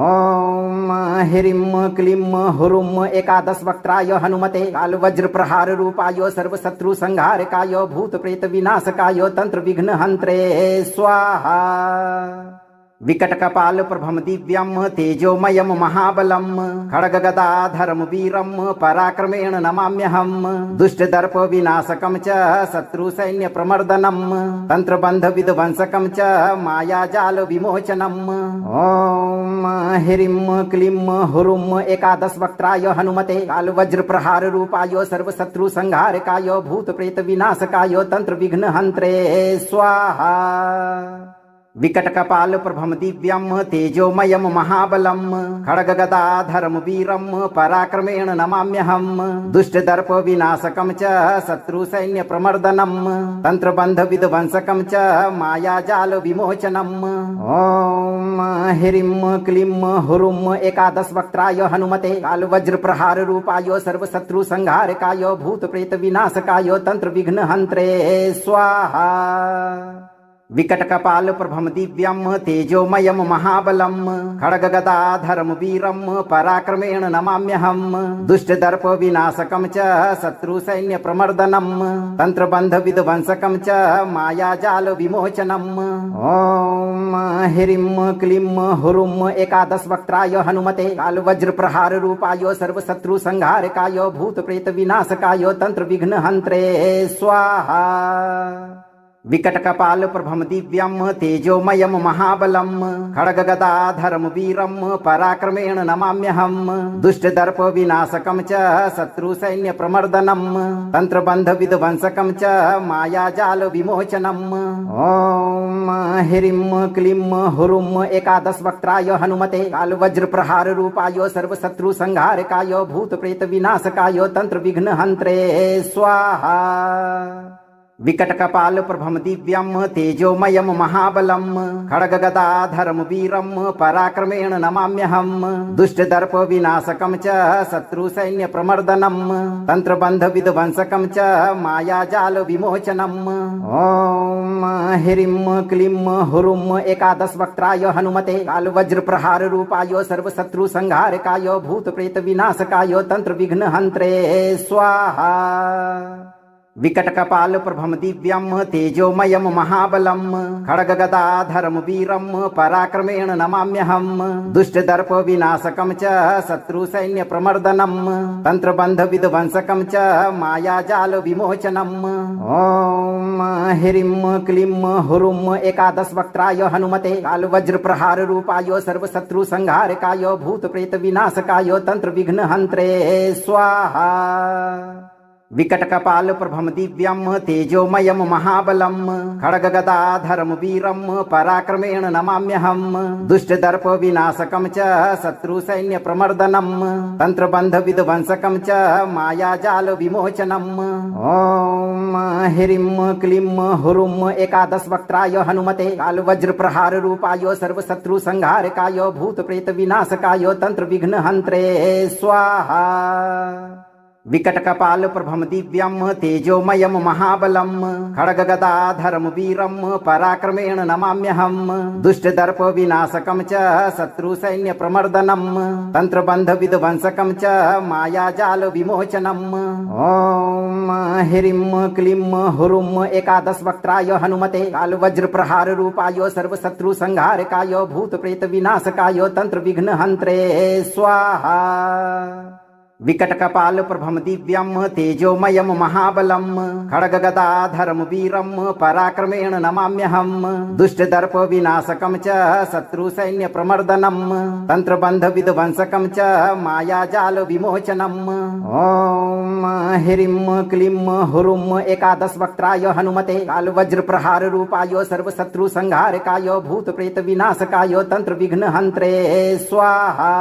S1: ओम ह्रीं क्लीं हुरुम एकादश वक्त्राय हनुमते काल वज्र प्रहार रूपाय सर्व शत्रु संहारकाय भूत प्रेत विनाशकाय तंत्र विघ्न हंत्रे स्वाहा। विकट कपाल प्रभम दिव्यम तेजोमयम महाबलम खड्गगदाधरम वीरम पराक्रमेण नमाम्यहम दुष्ट दर्प विनाशकम च शत्रु सैन्य प्रमर्दनम तंत्रबंध विध्वंसकम च मायाजाल विमोचनम। ओम ह्रीं क्लीं हुरुम एकादश वक्त्राय हनुमते काल वज्र प्रहार रूपाय सर्व शत्रु संहारकाय भूत प्रेत विनाशकाय तंत्र विघ्न हंत्रे स्वाहा। विकट कपाल प्रभम दिव्यम तेजोमयम महाबलम खड्गगदाधरम वीरम पराक्रमेण नमाम्यहम दुष्ट दर्प विनाशकम च शत्रु सैन्य प्रमर्दनम तंत्रबंध विध्वंसकम च मायाजाल विमोचनम। ओम ह्रीं क्लीं हुरुम एकादश वक्त्राय हनुमते काल वज्र प्रहार रूपाय सर्व शत्रु संहारकाय भूत प्रेत विनाशकाय तंत्र विघ्न हंत्रे स्वाहा। विकट कपाल प्रभम दिव्यम तेजोमयम महाबलम खड्गगदाधरम वीरम पराक्रमेण नमाम्यहम दुष्ट दर्प विनाशकम च शत्रु सैन्य प्रमर्दनम तंत्रबंध विध्वंसकम च मायाजाल विमोचनम। ओम ह्रीं क्लीं हुरुम एकादश वक्त्राय हनुमते काल वज्र प्रहार रूपाय सर्व शत्रु संहारकाय भूत प्रेत विनाशकाय तंत्र विघ्न हंत्रे स्वाहा। विकट कपाल प्रभम दिव्यम तेजोमयम महाबलम खड्गगदाधरम वीरम पराक्रमेण नमाम्यहम दुष्ट दर्प विनाशकम च शत्रु सैन्य प्रमर्दनम तंत्रबंध विध्वंसकम च मायाजाल विमोचनम। ओम ह्रीं क्लीं हुरुम एकादश वक्त्राय हनुमते काल वज्र प्रहार रूपाय सर्व शत्रु संहारकाय भूत प्रेत विनाशकाय तंत्र विघ्न हंत्रे स्वाहा। विकट कपाल प्रभम दिव्यम तेजोमयम महाबलम खड्गगदाधरम वीरम पराक्रमेण नमाम्यहम दुष्ट दर्प विनाशकम च शत्रु सैन्य प्रमर्दनम तंत्रबंध विध्वंसकम च मायाजाल विमोचनम। ओम ह्रीं क्लीं हुरुम एकादश वक्त्राय हनुमते काल वज्र प्रहार रूपाय सर्व शत्रु संहारकाय भूत प्रेत विनाशकाय तंत्र विघ्न हंत्रे स्वाहा। विकट कपाल प्रभम दिव्यम तेजोमयम महाबलम खड्गगदाधरम वीरम पराक्रमेण नमाम्यहम दुष्ट दर्प विनाशकम च शत्रु सैन्य प्रमर्दनम तंत्रबंध विध्वंसकम च मायाजाल विमोचनम। ओम ह्रीं क्लीं हुरुम एकादश वक्त्राय हनुमते काल वज्र प्रहार रूपाय सर्व शत्रु संहारकाय भूत प्रेत विनाशकाय तंत्र विघ्न हंत्रे स्वाहा। विकट कपाल प्रभम दिव्यम तेजोमयम महाबलम खड्गगदाधरम वीरम पराक्रमेण नमाम्यहम दुष्ट दर्प विनाशकम च शत्रु सैन्य प्रमर्दनम तंत्रबंध विध्वंसकम च मायाजाल विमोचनम। ओम ह्रीं क्लीं हुरुम एकादश वक्त्राय हनुमते काल वज्र प्रहार रूपाय सर्व शत्रु संहारकाय भूत प्रेत विनाशकाय तंत्र विघ्न हंत्रे स्वाहा। विकट कपाल प्रभम दिव्यम तेजोमयम महाबलम खड्गगदाधरम वीरम पराक्रमेण नमाम्यहम दुष्ट दर्प विनाशकम च शत्रु सैन्य प्रमर्दनम तंत्रबंध विध्वंसकम च मायाजाल विमोचनम। ओम ह्रीं क्लीं हुरुम एकादश वक्त्राय हनुमते काल वज्र प्रहार रूपाय सर्व शत्रु संहारकाय भूत प्रेत विनाशकाय तंत्र विघ्न हंत्रे स्वाहा। विकट कपाल प्रभम दिव्यम तेजोमयम महाबलम खड्गगदाधरम वीरम पराक्रमेण नमाम्यहम दुष्ट दर्प विनाशकम च शत्रु सैन्य प्रमर्दनम तंत्रबंध विध्वंसकम च मायाजाल विमोचनम। ओम ह्रीं क्लीं हुरुम एकादश वक्त्राय हनुमते काल वज्र प्रहार रूपाय सर्व शत्रु संहारकाय भूत प्रेत विनाशकाय तंत्र विघ्न हंत्रे स्वाहा।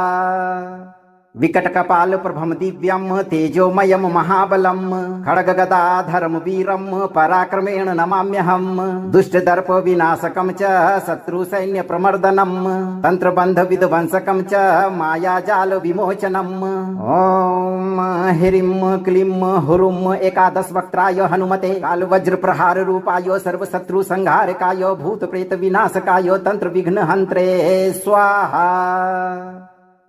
S1: विकट कपाल प्रभम दिव्यम तेजोमयम महाबलम खड्गगदाधरम वीरम पराक्रमेण नमाम्यहम दुष्ट दर्प विनाशकम च शत्रु सैन्य प्रमर्दनम तंत्रबंध विध्वंसकम च मायाजाल विमोचनम। ओम ह्रीं क्लीं हुरुम एकादश वक्त्राय हनुमते काल वज्र प्रहार रूपाय सर्व शत्रु संहारकाय भूत प्रेत विनाशकाय तंत्र विघ्न हंत्रे स्वाहा।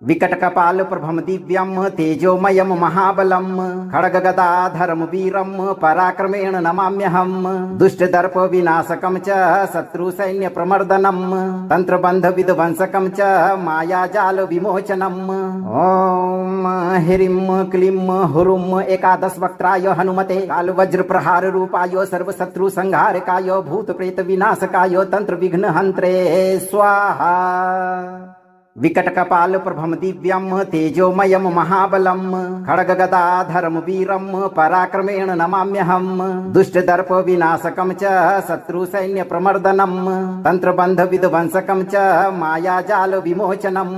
S1: विकट कपाल प्रभम दिव्यम तेजोमयम महाबलम खड्गगदाधरम वीरम पराक्रमेण नमाम्यहम दुष्ट दर्प विनाशकम च शत्रु सैन्य प्रमर्दनम तंत्रबंध विध्वंसकम च मायाजाल विमोचनम। ओम ह्रीं क्लीं हुरुम एकादश वक्त्राय हनुमते काल वज्र प्रहार रूपाय सर्व शत्रु संहारकाय भूत प्रेत विनाशकाय तंत्र विघ्न हंत्रे स्वाहा। विकट कपाल प्रभम दिव्यम तेजोमयम महाबलम खड्गगदाधरम वीरम पराक्रमेण नमाम्यहम दुष्ट दर्प विनाशकम च शत्रु सैन्य प्रमर्दनम तंत्रबंध विध्वंसकम च मायाजाल विमोचनम।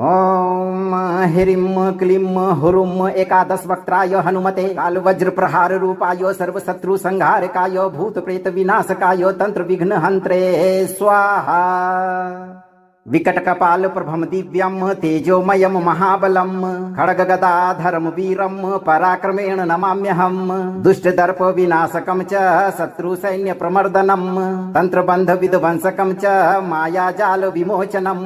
S1: ओम ह्रीं क्लीं हुरुम एकादश वक्त्राय हनुमते काल वज्र प्रहार रूपाय सर्व शत्रु संहारकाय भूत प्रेत विनाशकाय तंत्र विघ्न हंत्रे स्वाहा। विकट कपाल प्रभम दिव्यम तेजोमयम महाबलम खड्गगदाधरम वीरम पराक्रमेण नमाम्यहम दुष्ट दर्प विनाशकम च शत्रु सैन्य प्रमर्दनम तंत्रबंध विध्वंसकम च मायाजाल विमोचनम।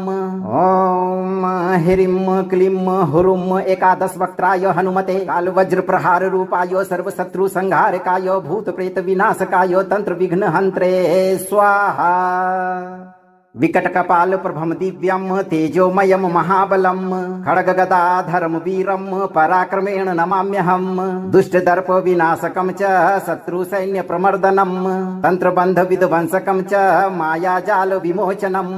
S1: ओम ह्रीं क्लीं हुरुम एकादश वक्त्राय हनुमते काल वज्र प्रहार रूपाय सर्व शत्रु संहारकाय भूत प्रेत विनाशकाय तंत्र विघ्न हंत्रे स्वाहा। विकट कपाल प्रभम दिव्यम तेजोमयम महाबलम खड्गगदाधरम वीरम पराक्रमेण नमाम्यहम दुष्ट दर्प विनाशकम च शत्रु सैन्य प्रमर्दनम तंत्रबंध विध्वंसकम च मायाजाल विमोचनम।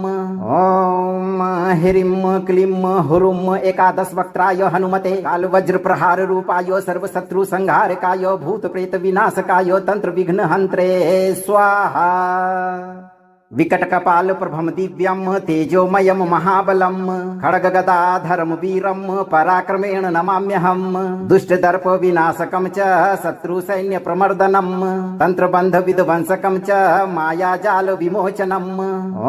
S1: ओम ह्रीं क्लीं हुरुम एकादश वक्त्राय हनुमते काल वज्र प्रहार रूपाय सर्व शत्रु संहारकाय भूत प्रेत विनाशकाय तंत्र विघ्न हंत्रे स्वाहा। विकट कपाल प्रभम दिव्यम तेजोमयम महाबलम खड्गगदाधरम वीरम पराक्रमेण नमाम्यहम दुष्ट दर्प विनाशकम च शत्रु सैन्य प्रमर्दनम तंत्रबंध विध्वंसकम च मायाजाल विमोचनम।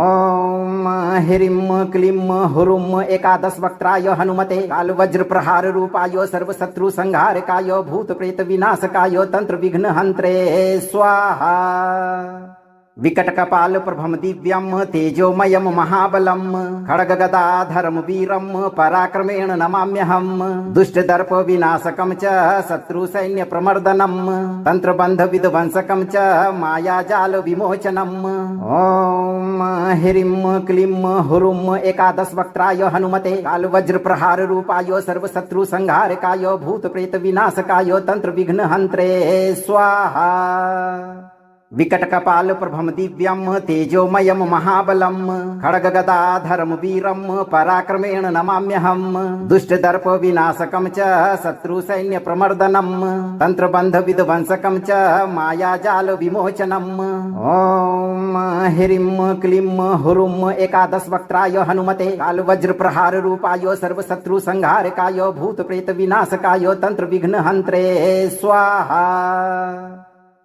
S1: ओम ह्रीं क्लीं हुरुम एकादश वक्त्राय हनुमते काल वज्र प्रहार रूपाय सर्व शत्रु संहारकाय भूत प्रेत विनाशकाय तंत्र विघ्न हंत्रे स्वाहा। विकट कपाल प्रभम दिव्यम तेजोमयम महाबलम खड्गगदाधरम वीरम पराक्रमेण नमाम्यहम दुष्ट दर्प विनाशकम च शत्रु सैन्य प्रमर्दनम तंत्रबंध विध्वंसकम च मायाजाल विमोचनम। ओम ह्रीं क्लीं हुरुम एकादश वक्त्राय हनुमते काल वज्र प्रहार रूपाय सर्व शत्रु संहारकाय भूत प्रेत विनाशकाय तंत्र विघ्न हंत्रे स्वाहा। विकट कपाल प्रभम दिव्यम तेजोमयम महाबलम खड्गगदाधरम वीरम पराक्रमेण नमाम्यहम दुष्ट दर्प विनाशकम च शत्रु सैन्य प्रमर्दनम तंत्रबंध विध्वंसकम च मायाजाल विमोचनम। ओम ह्रीं क्लीं हुरुम एकादश वक्त्राय हनुमते काल वज्र प्रहार रूपाय सर्व शत्रु संहारकाय भूत प्रेत विनाशकाय तंत्र विघ्न हंत्रे स्वाहा।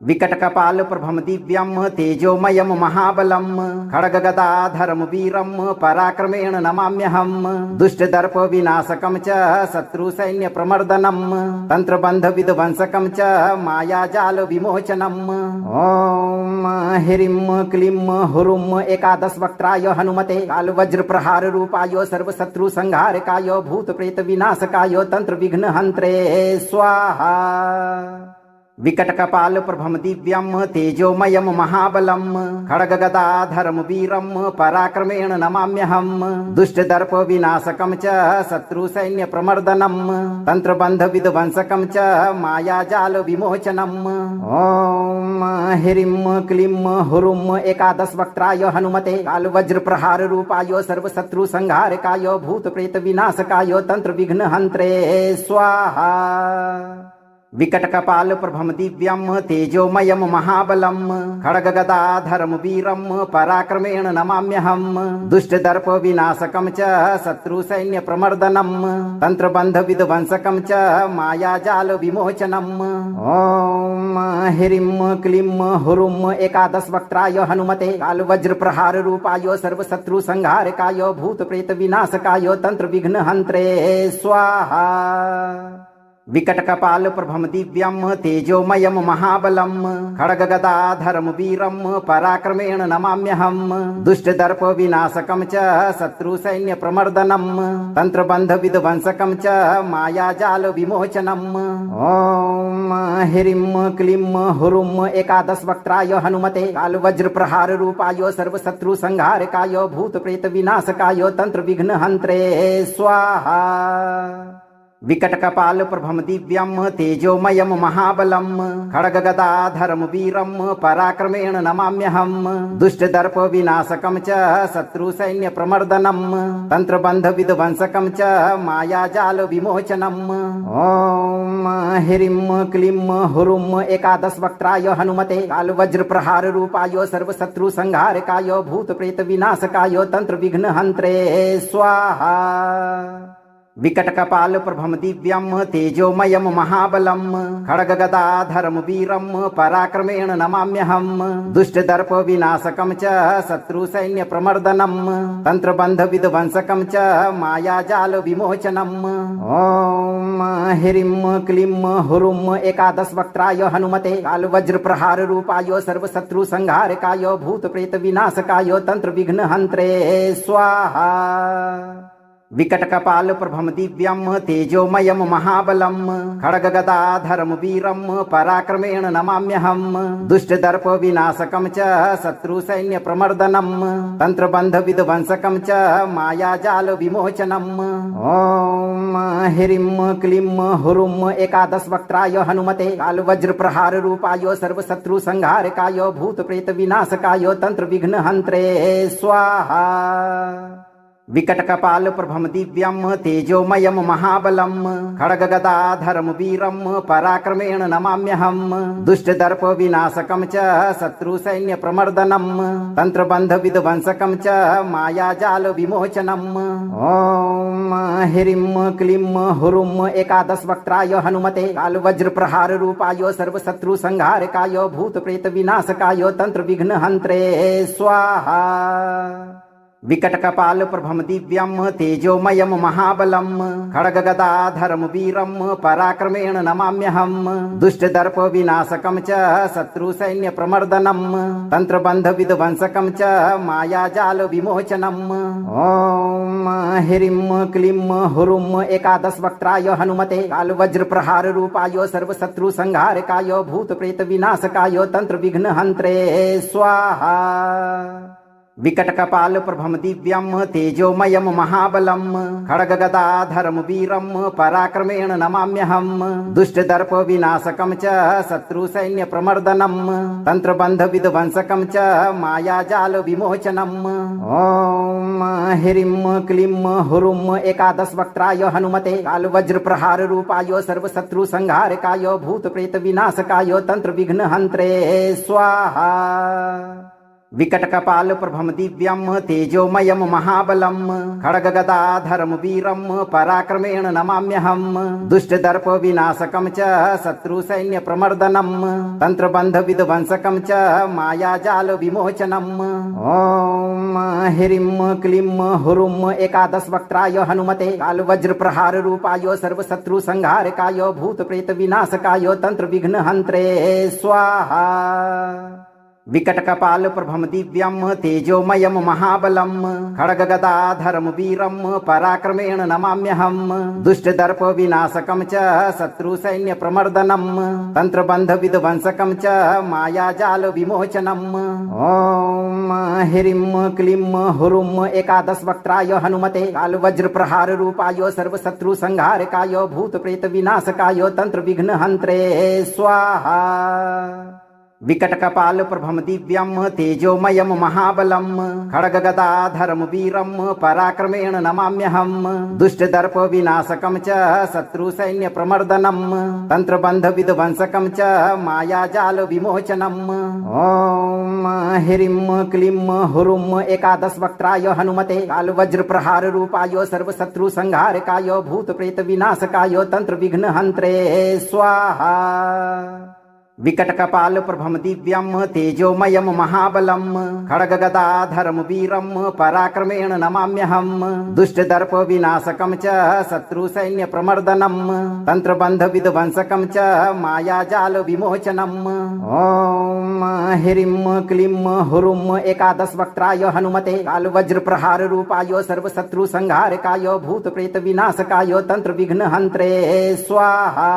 S1: विकट कपाल प्रभम दिव्यम तेजोमयम महाबलम खड्गगदाधरम वीरम पराक्रमेण नमाम्यहम दुष्ट दर्प विनाशकम च शत्रु सैन्य प्रमर्दनम तंत्रबंध विध्वंसकम च मायाजाल विमोचनम। ओम ह्रीं क्लीं हुरुम एकादश वक्त्राय हनुमते काल वज्र प्रहार रूपाय सर्व शत्रु संहारकाय भूत प्रेत विनाशकाय तंत्र विघ्न हंत्रे स्वाहा। विकट कपाल प्रभम दिव्यम तेजोमयम महाबलम खड्गगदाधरम वीरम पराक्रमेण नमाम्यहम दुष्ट दर्प विनाशकम च शत्रु सैन्य प्रमर्दनम तंत्रबंध विध्वंसकम च मायाजाल विमोचनम। ओम ह्रीं क्लीं हुरुम एकादश वक्त्राय हनुमते काल वज्र प्रहार रूपाय सर्व शत्रु संहारकाय भूत प्रेत विनाशकाय तंत्र विघ्न हंत्रे स्वाहा। विकट कपाल प्रभम दिव्यम तेजोमयम महाबलम खड्गगदाधरम वीरम पराक्रमेण नमाम्यहम दुष्ट दर्प विनाशकम च शत्रु सैन्य प्रमर्दनम तंत्रबंध विध्वंसकम च मायाजाल विमोचनम। ओम ह्रीं क्लीं हुरुम एकादश वक्त्राय हनुमते काल वज्र प्रहार रूपाय सर्व शत्रु संहारकाय भूत प्रेत विनाशकाय तंत्र विघ्न हंत्रे स्वाहा। विकट कपाल प्रभम दिव्यम तेजोमयम महाबलम खड्गगदाधरम वीरम पराक्रमेण नमाम्यहम दुष्ट दर्प विनाशकम च शत्रु सैन्य प्रमर्दनम तंत्रबंध विध्वंसकम च मायाजाल विमोचनम। ओम ह्रीं क्लीं हुरुम एकादश वक्त्राय हनुमते काल वज्र प्रहार रूपाय सर्व शत्रु संहारकाय भूत प्रेत विनाशकाय तंत्र विघ्न हंत्रे स्वाहा। विकट कपाल प्रभम दिव्यम तेजोमयम महाबलम खड्गगदाधरम वीरम पराक्रमेण नमाम्यहम दुष्ट दर्प विनाशकम च शत्रु सैन्य प्रमर्दनम तंत्रबंध विध्वंसकम च मायाजाल विमोचनम। ओम ह्रीं क्लीं हुरुम एकादश वक्त्राय हनुमते काल वज्र प्रहार रूपाय सर्व शत्रु संहारकाय भूत प्रेत विनाशकाय तंत्र विघ्न हंत्रे स्वाहा। विकट कपाल प्रभम दिव्यम तेजोमयम महाबलम खड्गगदाधरम वीरम पराक्रमेण नमाम्यहम दुष्ट दर्प विनाशकम च शत्रु सैन्य प्रमर्दनम तंत्रबंध विध्वंसकम च मायाजाल विमोचनम। ओम ह्रीं क्लीं हुरुम एकादश वक्त्राय हनुमते काल वज्र प्रहार रूपाय सर्व शत्रु संहारकाय भूत प्रेत विनाशकाय तंत्र विघ्न हंत्रे स्वाहा। विकट कपाल प्रभम दिव्यम तेजोमयम महाबलम खड्गगदाधरम वीरम पराक्रमेण नमाम्यहम दुष्ट दर्प विनाशकम च शत्रु सैन्य प्रमर्दनम तंत्रबंध विध्वंसकम च मायाजाल विमोचनम। ओम ह्रीं क्लीं हुरुम एकादश वक्त्राय हनुमते काल वज्र प्रहार रूपाय सर्व शत्रु संहारकाय भूत प्रेत विनाशकाय तंत्र विघ्न हंत्रे स्वाहा। विकट कपाल प्रभम दिव्यम तेजोमयम महाबलम खड्गगदाधरम वीरम पराक्रमेण नमाम्यहम दुष्ट दर्प विनाशकम च शत्रु सैन्य प्रमर्दनम तंत्रबंध विध्वंसकम च मायाजाल विमोचनम। ओम ह्रीं क्लीं हुरुम एकादश वक्त्राय हनुमते काल वज्र प्रहार रूपाय सर्व शत्रु संहारकाय भूत प्रेत विनाशकाय तंत्र विघ्न हंत्रे स्वाहा। विकट कपाल प्रभम दिव्यम तेजोमयम महाबलम खड्गगदाधरम वीरम पराक्रमेण नमाम्यहम दुष्ट दर्प विनाशकम च शत्रु सैन्य प्रमर्दनम तंत्रबंध विध्वंसकम च मायाजाल विमोचनम। ओम ह्रीं क्लीं हुरुम एकादश वक्त्राय हनुमते काल वज्र प्रहार रूपाय सर्व शत्रु संहारकाय भूत प्रेत विनाशकाय तंत्र विघ्न हंत्रे स्वाहा। विकट कपाल प्रभम दिव्यम तेजोमयम महाबलम खड्गगदाधरम वीरम पराक्रमेण नमाम्यहम दुष्ट दर्प विनाशकम च शत्रु सैन्य प्रमर्दनम तंत्रबंध विध्वंसकम च मायाजाल विमोचनम। ओम ह्रीं क्लीं हुरुम एकादश वक्त्राय हनुमते काल वज्र प्रहार रूपाय सर्व शत्रु संहारकाय भूत प्रेत विनाशकाय तंत्र विघ्न हंत्रे स्वाहा। विकट कपाल प्रभम दिव्यम तेजोमयम महाबलम खड्गगदाधरम वीरम पराक्रमेण नमाम्यहम दुष्ट दर्प विनाशकम च शत्रु सैन्य प्रमर्दनम तंत्रबंध विध्वंसकम च मायाजाल विमोचनम। ओम ह्रीं क्लीं हुरुम एकादश वक्त्राय हनुमते काल वज्र प्रहार रूपाय सर्व शत्रु संहारकाय भूत प्रेत विनाशकाय तंत्र विघ्न हंत्रे स्वाहा। विकट कपाल प्रभम दिव्यम तेजोमयम महाबलम खड्गगदाधरम वीरम पराक्रमेण नमाम्यहम दुष्ट दर्प विनाशकम च शत्रु सैन्य प्रमर्दनम तंत्रबंध विध्वंसकम च मायाजाल विमोचनम। ओम ह्रीं क्लीं हुरुम एकादश वक्त्राय हनुमते काल वज्र प्रहार रूपाय सर्व शत्रु संहारकाय भूत प्रेत विनाशकाय तंत्र विघ्न हंत्रे स्वाहा। विकट कपाल प्रभम दिव्यम तेजोमयम महाबलम खड्गगदाधरम वीरम पराक्रमेण नमाम्यहम दुष्ट दर्प विनाशकम च शत्रु सैन्य प्रमर्दनम तंत्रबंध विध्वंसकम च मायाजाल विमोचनम। ओम ह्रीं क्लीं हुरुम एकादश वक्त्राय हनुमते काल वज्र प्रहार रूपाय सर्व शत्रु संहारकाय भूत प्रेत विनाशकाय तंत्र विघ्न हंत्रे स्वाहा। विकट कपाल प्रभम दिव्यम तेजोमयम महाबलम खड्गगदाधरम वीरम पराक्रमेण नमाम्यहम दुष्ट दर्प विनाशकम च शत्रु सैन्य प्रमर्दनम तंत्रबंध विध्वंसकम च मायाजाल विमोचनम। ओम ह्रीं क्लीं हुरुम एकादश वक्त्राय हनुमते काल वज्र प्रहार रूपाय सर्व शत्रु संहारकाय भूत प्रेत विनाशकाय तंत्र विघ्न हंत्रे स्वाहा।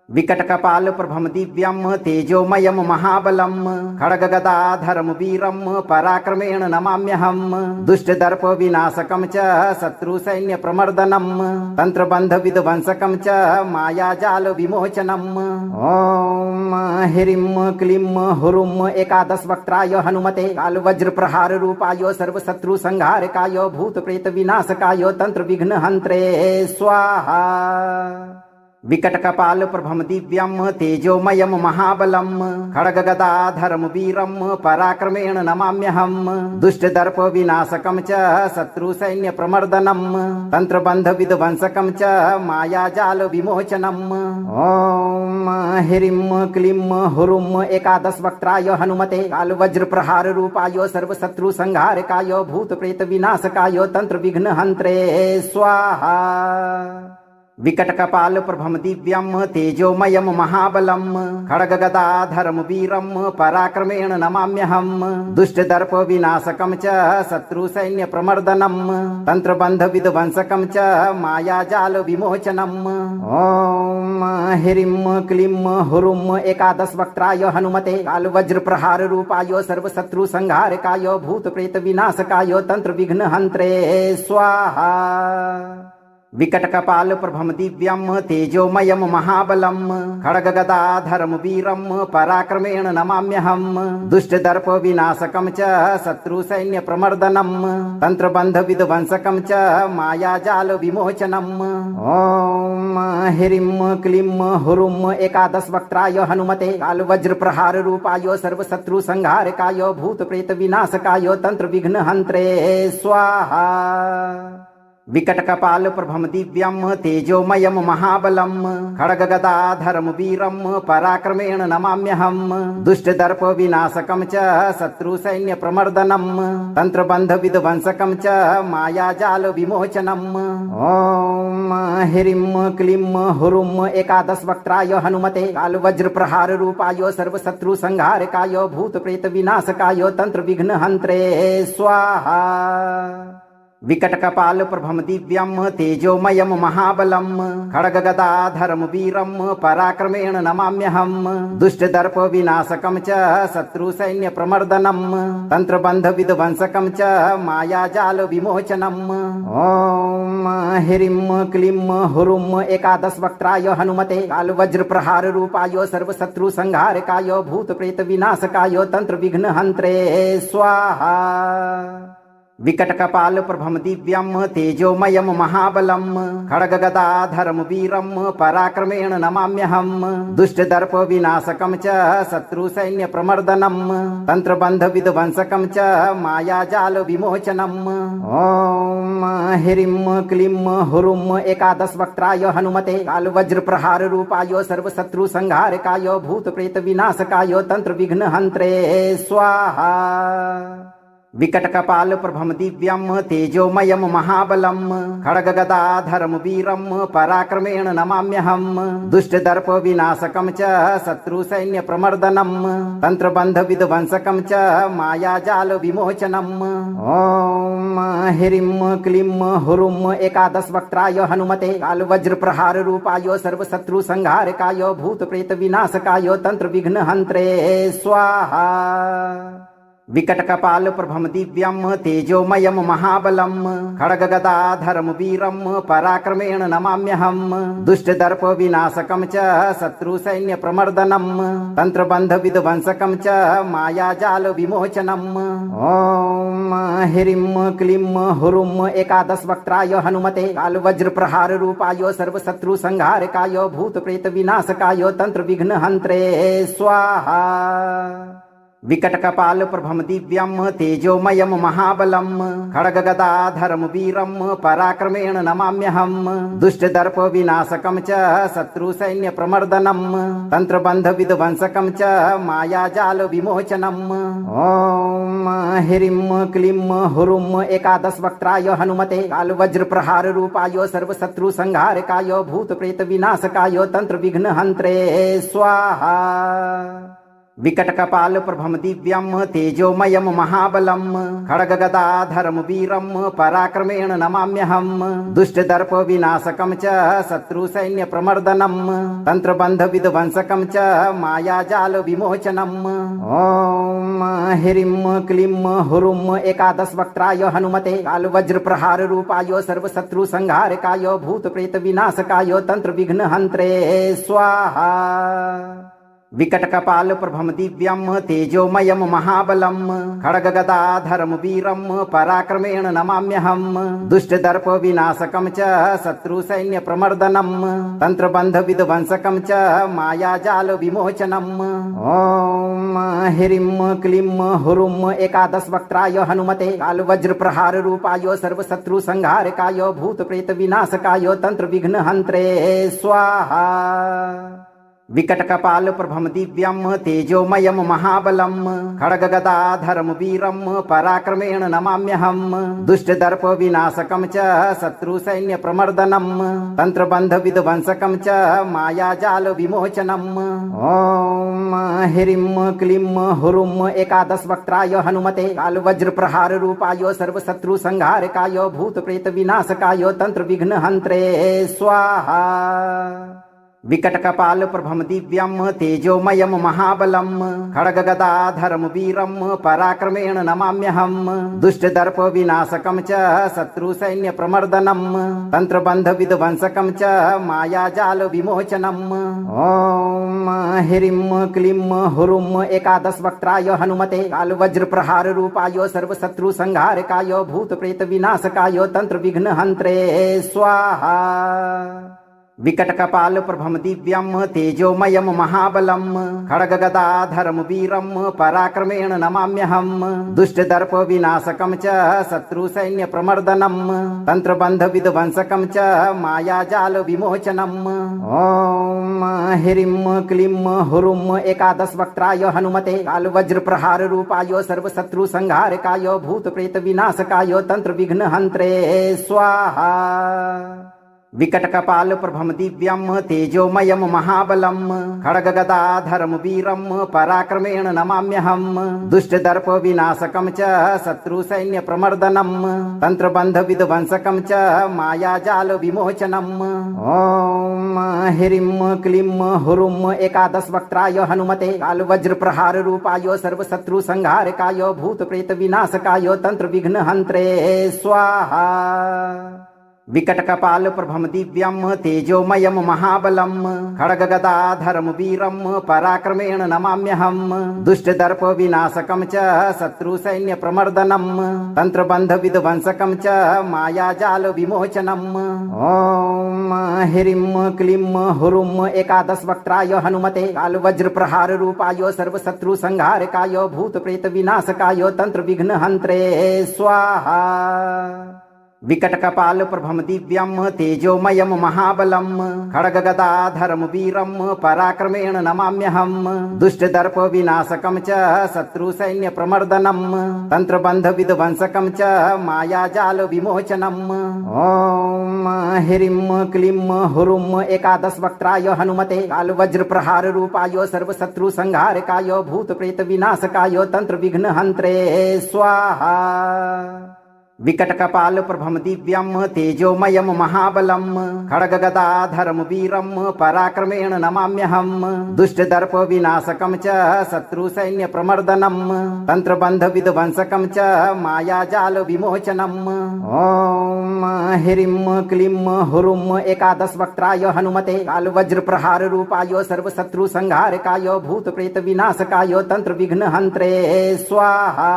S1: विकट कपाल प्रभम दिव्यम तेजोमयम महाबलम खड्गगदाधरम वीरम पराक्रमेण नमाम्यहम दुष्ट दर्प विनाशकम च शत्रु सैन्य प्रमर्दनम तंत्रबंध विध्वंसकम च मायाजाल विमोचनम। ओम ह्रीं क्लीं हुरुम एकादश वक्त्राय हनुमते काल वज्र प्रहार रूपाय सर्व शत्रु संहारकाय भूत प्रेत विनाशकाय तंत्र विघ्न हंत्रे स्वाहा। विकट कपाल प्रभम दिव्यम तेजोमयम महाबलम खड्गगदाधरम वीरम पराक्रमेण नमाम्यहम दुष्ट दर्प विनाशकम च शत्रु सैन्य प्रमर्दनम तंत्रबंध विध्वंसकम च मायाजाल विमोचनम। ओम ह्रीं क्लीं हुरुम एकादश वक्त्राय हनुमते काल वज्र प्रहार रूपाय सर्व शत्रु संहारकाय भूत प्रेत विनाशकाय तंत्र विघ्न हंत्रे स्वाहा। विकट कपाल प्रभम दिव्यम तेजोमयम महाबलम खड्गगदाधरम वीरम पराक्रमेण नमाम्यहम दुष्ट दर्प विनाशकम च शत्रु सैन्य प्रमर्दनम तंत्रबंध विध्वंसकम च मायाजाल विमोचनम। ओम ह्रीं क्लीं हुरुम एकादश वक्त्राय हनुमते काल वज्र प्रहार रूपाय सर्व शत्रु संहारकाय भूत प्रेत विनाशकाय तंत्र विघ्न हंत्रे स्वाहा। विकट कपाल प्रभम दिव्यम तेजोमयम महाबलम खड्गगदाधरम वीरम पराक्रमेण नमाम्यहम दुष्ट दर्प विनाशकम च शत्रु सैन्य प्रमर्दनम तंत्रबंध विध्वंसकम च मायाजाल विमोचनम। ओम ह्रीं क्लीं हुरुम एकादश वक्त्राय हनुमते काल वज्र प्रहार रूपाय सर्व शत्रु संहारकाय भूत प्रेत विनाशकाय तंत्र विघ्न हंत्रे स्वाहा। विकट कपाल प्रभम दिव्यम तेजोमयम महाबलम खड्गगदाधरम वीरम पराक्रमेण नमाम्यहम दुष्ट दर्प विनाशकम च शत्रु सैन्य प्रमर्दनम तंत्रबंध विध्वंसकम च मायाजाल विमोचनम। ओम ह्रीं क्लीं हुरुम एकादश वक्त्राय हनुमते काल वज्र प्रहार रूपाय सर्व शत्रु संहारकाय भूत प्रेत विनाशकाय तंत्र विघ्न हंत्रे स्वाहा। विकट कपाल प्रभम दिव्यम तेजोमयम महाबलम खड्गगदाधरम वीरम पराक्रमेण नमाम्यहम दुष्ट दर्प विनाशकम च शत्रु सैन्य प्रमर्दनम तंत्रबंध विध्वंसकम च मायाजाल विमोचनम। ओम ह्रीं क्लीं हुरुम एकादश वक्त्राय हनुमते काल वज्र प्रहार रूपाय सर्व शत्रु संहारकाय भूत प्रेत विनाशकाय तंत्र विघ्न हंत्रे स्वाहा। विकट कपाल प्रभम दिव्यम तेजोमयम महाबलम खड्गगदाधरम वीरम पराक्रमेण नमाम्यहम दुष्ट दर्प विनाशकम च शत्रु सैन्य प्रमर्दनम तंत्रबंध विध्वंसकम च मायाजाल विमोचनम। ओम ह्रीं क्लीं हुरुम एकादश वक्त्राय हनुमते काल वज्र प्रहार रूपाय सर्व शत्रु संहारकाय भूत प्रेत विनाशकाय तंत्र विघ्न हंत्रे स्वाहा। विकट कपाल प्रभम दिव्यम तेजोमयम महाबलम खड्गगदाधरम वीरम पराक्रमेण नमाम्यहम दुष्ट दर्प विनाशकम च शत्रु सैन्य प्रमर्दनम तंत्रबंध विध्वंसकम च मायाजाल विमोचनम। ओम ह्रीं क्लीं हुरुम एकादश वक्त्राय हनुमते काल वज्र प्रहार रूपाय सर्व शत्रु संहारकाय भूत प्रेत विनाशकाय तंत्र विघ्न हंत्रे स्वाहा। विकट कपाल प्रभम दिव्यम तेजोमयम महाबलम खड्गगदाधरम वीरम पराक्रमेण नमाम्यहम दुष्ट दर्प विनाशकम च शत्रु सैन्य प्रमर्दनम तंत्रबंध विध्वंसकम च मायाजाल विमोचनम। ओम ह्रीं क्लीं हुरुम एकादश वक्त्राय हनुमते काल वज्र प्रहार रूपाय सर्व शत्रु संहारकाय भूत प्रेत विनाशकाय तंत्र विघ्न हंत्रे स्वाहा। विकट कपाल प्रभम दिव्यम तेजोमयम महाबलम खड्गगदाधरम वीरम पराक्रमेण नमाम्यहम दुष्ट दर्प विनाशकम च शत्रु सैन्य प्रमर्दनम तंत्रबंध विध्वंसकम च मायाजाल विमोचनम। ओम ह्रीं क्लीं हुरुम एकादश वक्त्राय हनुमते काल वज्र प्रहार रूपाय सर्व शत्रु संहारकाय भूत प्रेत विनाशकाय तंत्र विघ्न हंत्रे स्वाहा। विकट कपाल प्रभम दिव्यम तेजोमयम महाबलम खड्गगदाधरम वीरम पराक्रमेण नमाम्यहम दुष्ट दर्प विनाशकम च शत्रु सैन्य प्रमर्दनम तंत्रबंध विध्वंसकम च मायाजाल विमोचनम। ओम ह्रीं क्लीं हुरुम एकादश वक्त्राय हनुमते काल वज्र प्रहार रूपाय सर्व शत्रु संहारकाय भूत प्रेत विनाशकाय तंत्र विघ्न हंत्रे स्वाहा। विकट कपाल प्रभम दिव्यम तेजोमयम महाबलम खड्गगदाधरम वीरम पराक्रमेण नमाम्यहम दुष्ट दर्प विनाशकम च शत्रु सैन्य प्रमर्दनम तंत्रबंध विध्वंसकम च मायाजाल विमोचनम। ओम ह्रीं क्लीं हुरुम एकादश वक्त्राय हनुमते काल वज्र प्रहार रूपाय सर्व शत्रु संहारकाय भूत प्रेत विनाशकाय तंत्र विघ्न हंत्रे स्वाहा। विकट कपाल प्रभम दिव्यम तेजोमयम महाबलम खड्गगदाधरम वीरम पराक्रमेण नमाम्यहम दुष्ट दर्प विनाशकम च शत्रु सैन्य प्रमर्दनम तंत्रबंध विध्वंसकम च मायाजाल विमोचनम। ओम ह्रीं क्लीं हुरुम एकादश वक्त्राय हनुमते काल वज्र प्रहार रूपाय सर्व शत्रु संहारकाय भूत प्रेत विनाशकाय तंत्र विघ्न हंत्रे स्वाहा। विकट कपाल प्रभम दिव्यम तेजोमयम महाबलम खड्गगदाधरम वीरम पराक्रमेण नमाम्यहम दुष्ट दर्प विनाशकम च शत्रु सैन्य प्रमर्दनम तंत्रबंध विध्वंसकम च मायाजाल विमोचनम। ओम ह्रीं क्लीं हुरुम एकादश वक्त्राय हनुमते काल वज्र प्रहार रूपाय सर्व शत्रु संहारकाय भूत प्रेत विनाशकाय तंत्र विघ्न हंत्रे स्वाहा। विकट कपाल प्रभम दिव्यम तेजोमयम महाबलम खड्गगदाधरम वीरम पराक्रमेण नमाम्यहम दुष्ट दर्प विनाशकम च शत्रु सैन्य प्रमर्दनम तंत्रबंध विध्वंसकम च मायाजाल विमोचनम। ओम ह्रीं क्लीं हुरुम एकादश वक्त्राय हनुमते काल वज्र प्रहार रूपाय सर्व शत्रु संहारकाय भूत प्रेत विनाशकाय तंत्र विघ्न हंत्रे स्वाहा। विकट कपाल प्रभम दिव्यम तेजोमयम महाबलम खड्गगदाधरम वीरम पराक्रमेण नमाम्यहम दुष्ट दर्प विनाशकम च शत्रु सैन्य प्रमर्दनम तंत्रबंध विध्वंसकम च मायाजाल विमोचनम। ओम ह्रीं क्लीं हुरुम एकादश वक्त्राय हनुमते काल वज्र प्रहार रूपाय सर्व शत्रु संहारकाय भूत प्रेत विनाशकाय तंत्र विघ्न हंत्रे स्वाहा। विकट कपाल प्रभम दिव्यम तेजोमयम महाबलम खड्गगदाधरम वीरम पराक्रमेण नमाम्यहम दुष्ट दर्प विनाशकम च शत्रु सैन्य प्रमर्दनम तंत्रबंध विध्वंसकम च मायाजाल विमोचनम। ओम ह्रीं क्लीं हुरुम एकादश वक्त्राय हनुमते काल वज्र प्रहार रूपाय सर्व शत्रु संहारकाय भूत प्रेत विनाशकाय तंत्र विघ्न हंत्रे स्वाहा। विकट कपाल प्रभम दिव्यम तेजोमयम महाबलम खड्ग गदाधरम वीरम पराक्रमेण नमाम्यहम दुष्ट दर्प विनाशकम च शत्रु सैन्य प्रमर्दनम तंत्र बंध विध्वंसकम च माया जाल विमोचनम। ओम ह्रीं क्लीं हुरुम एकादश वक्त्राय हनुमते काल वज्र प्रहार रूपाय सर्व शत्रु संहारकाय भूत प्रेत विनाशकाय तंत्र विघ्न हंत्रे स्वाहा। विकट कपाल प्रभम दिव्यम तेजोमयम महाबलम खड्ग गदाधरम वीरम पराक्रमेण नमाम्यहम दुष्ट दर्प विनाशकम च शत्रु सैन्य प्रमर्दनम तंत्र बंध विध्वंसकम च माया जाल विमोचनम। ओम ह्रीं क्लीं हुरुम एकादश वक्त्राय हनुमते काल वज्र प्रहार रूपाय सर्व शत्रु संहारकाय भूत प्रेत विनाशकाय तंत्र विघ्न हंत्रे स्वाहा।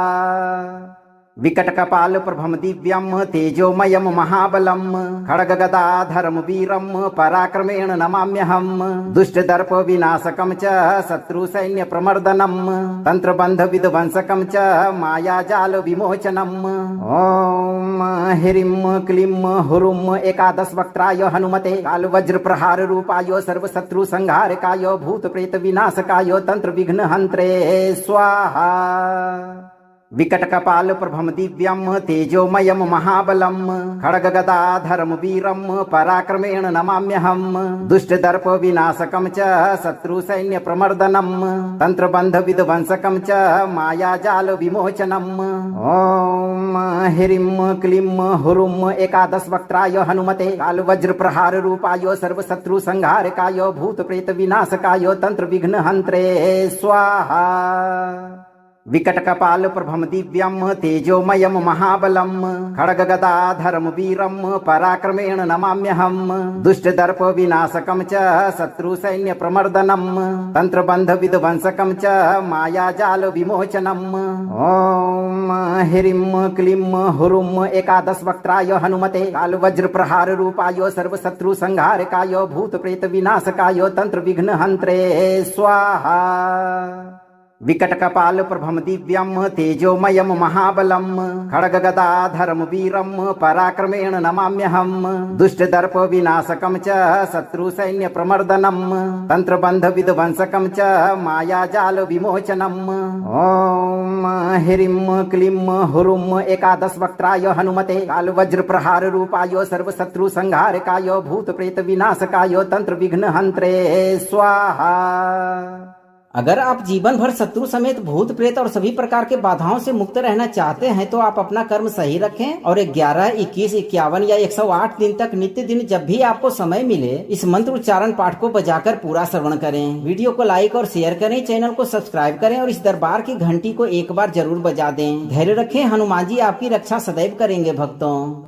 S1: विकट कपाल प्रभम दिव्यम तेजोमयम महाबलम खड्ग गदाधरम वीरम पराक्रमेण नमाम्यहम दुष्ट दर्प विनाशकम च शत्रु सैन्य प्रमर्दनम तंत्र बंध विध्वंसकम च माया जाल विमोचनम। ओम ह्रीं क्लीं हुरुम एकादश वक्त्राय हनुमते काल वज्र प्रहार रूपाय सर्व शत्रु संहारकाय भूत प्रेत विनाशकाय तंत्र विघ्न हंत्रे स्वाहा। विकट कपाल प्रभम दिव्यम तेजोमयम महाबलम खड्ग गदाधरम वीरम पराक्रमेण नमाम्यहम दुष्ट दर्प विनाशकम च शत्रु सैन्य प्रमर्दनम तंत्र बंध विध्वंसकम च माया जाल विमोचनम। ओम ह्रीं क्लीं हुरुम एकादश वक्त्राय हनुमते काल वज्र प्रहार रूपाय सर्व शत्रु संहारकाय भूत प्रेत विनाशकाय तंत्र विघ्न हंत्रे स्वाहा। विकट कपाल प्रभम दिव्यम तेजोमयम महाबलम खड्ग गदाधरम वीरम पराक्रमेण नमाम्यहम दुष्ट दर्प विनाशकम च शत्रु सैन्य प्रमर्दनम तंत्र बंध विध्वंसकम च माया जाल विमोचनम। ओम ह्रीं क्लीं हुरुम एकादश वक्त्राय हनुमते काल वज्र प्रहार रूपाय सर्व शत्रु संहारकाय भूत प्रेत विनाशकाय तंत्र विघ्न हंत्रे स्वाहा। विकट कपाल प्रभम दिव्यम तेजोमयम महाबलम खड्ग गदाधरम वीरम पराक्रमेण नमाम्यहम दुष्ट दर्प विनाशकम च शत्रु सैन्य प्रमर्दनम तंत्र बंध विध्वंसकम च माया जाल विमोचनम। ओम ह्रीं क्लीं हुरुम एकादश वक्त्राय हनुमते काल वज्र प्रहार रूपाय सर्व शत्रु संहारकाय भूत प्रेत विनाशकाय तंत्र विघ्न हंत्रे स्वाहा। अगर आप जीवन भर शत्रु समेत भूत प्रेत और सभी प्रकार के बाधाओं से मुक्त रहना चाहते हैं तो आप अपना कर्म सही रखें और 11, 21, 51 या 108 दिन तक नित्य दिन जब भी आपको समय मिले इस मंत्र उच्चारण पाठ को बजाकर पूरा श्रवण करें। वीडियो को लाइक और शेयर करें, चैनल को सब्सक्राइब करें और इस दरबार की घंटी को एक बार जरूर बजा दें। धैर्य रखें, हनुमान जी आपकी रक्षा सदैव करेंगे भक्तों।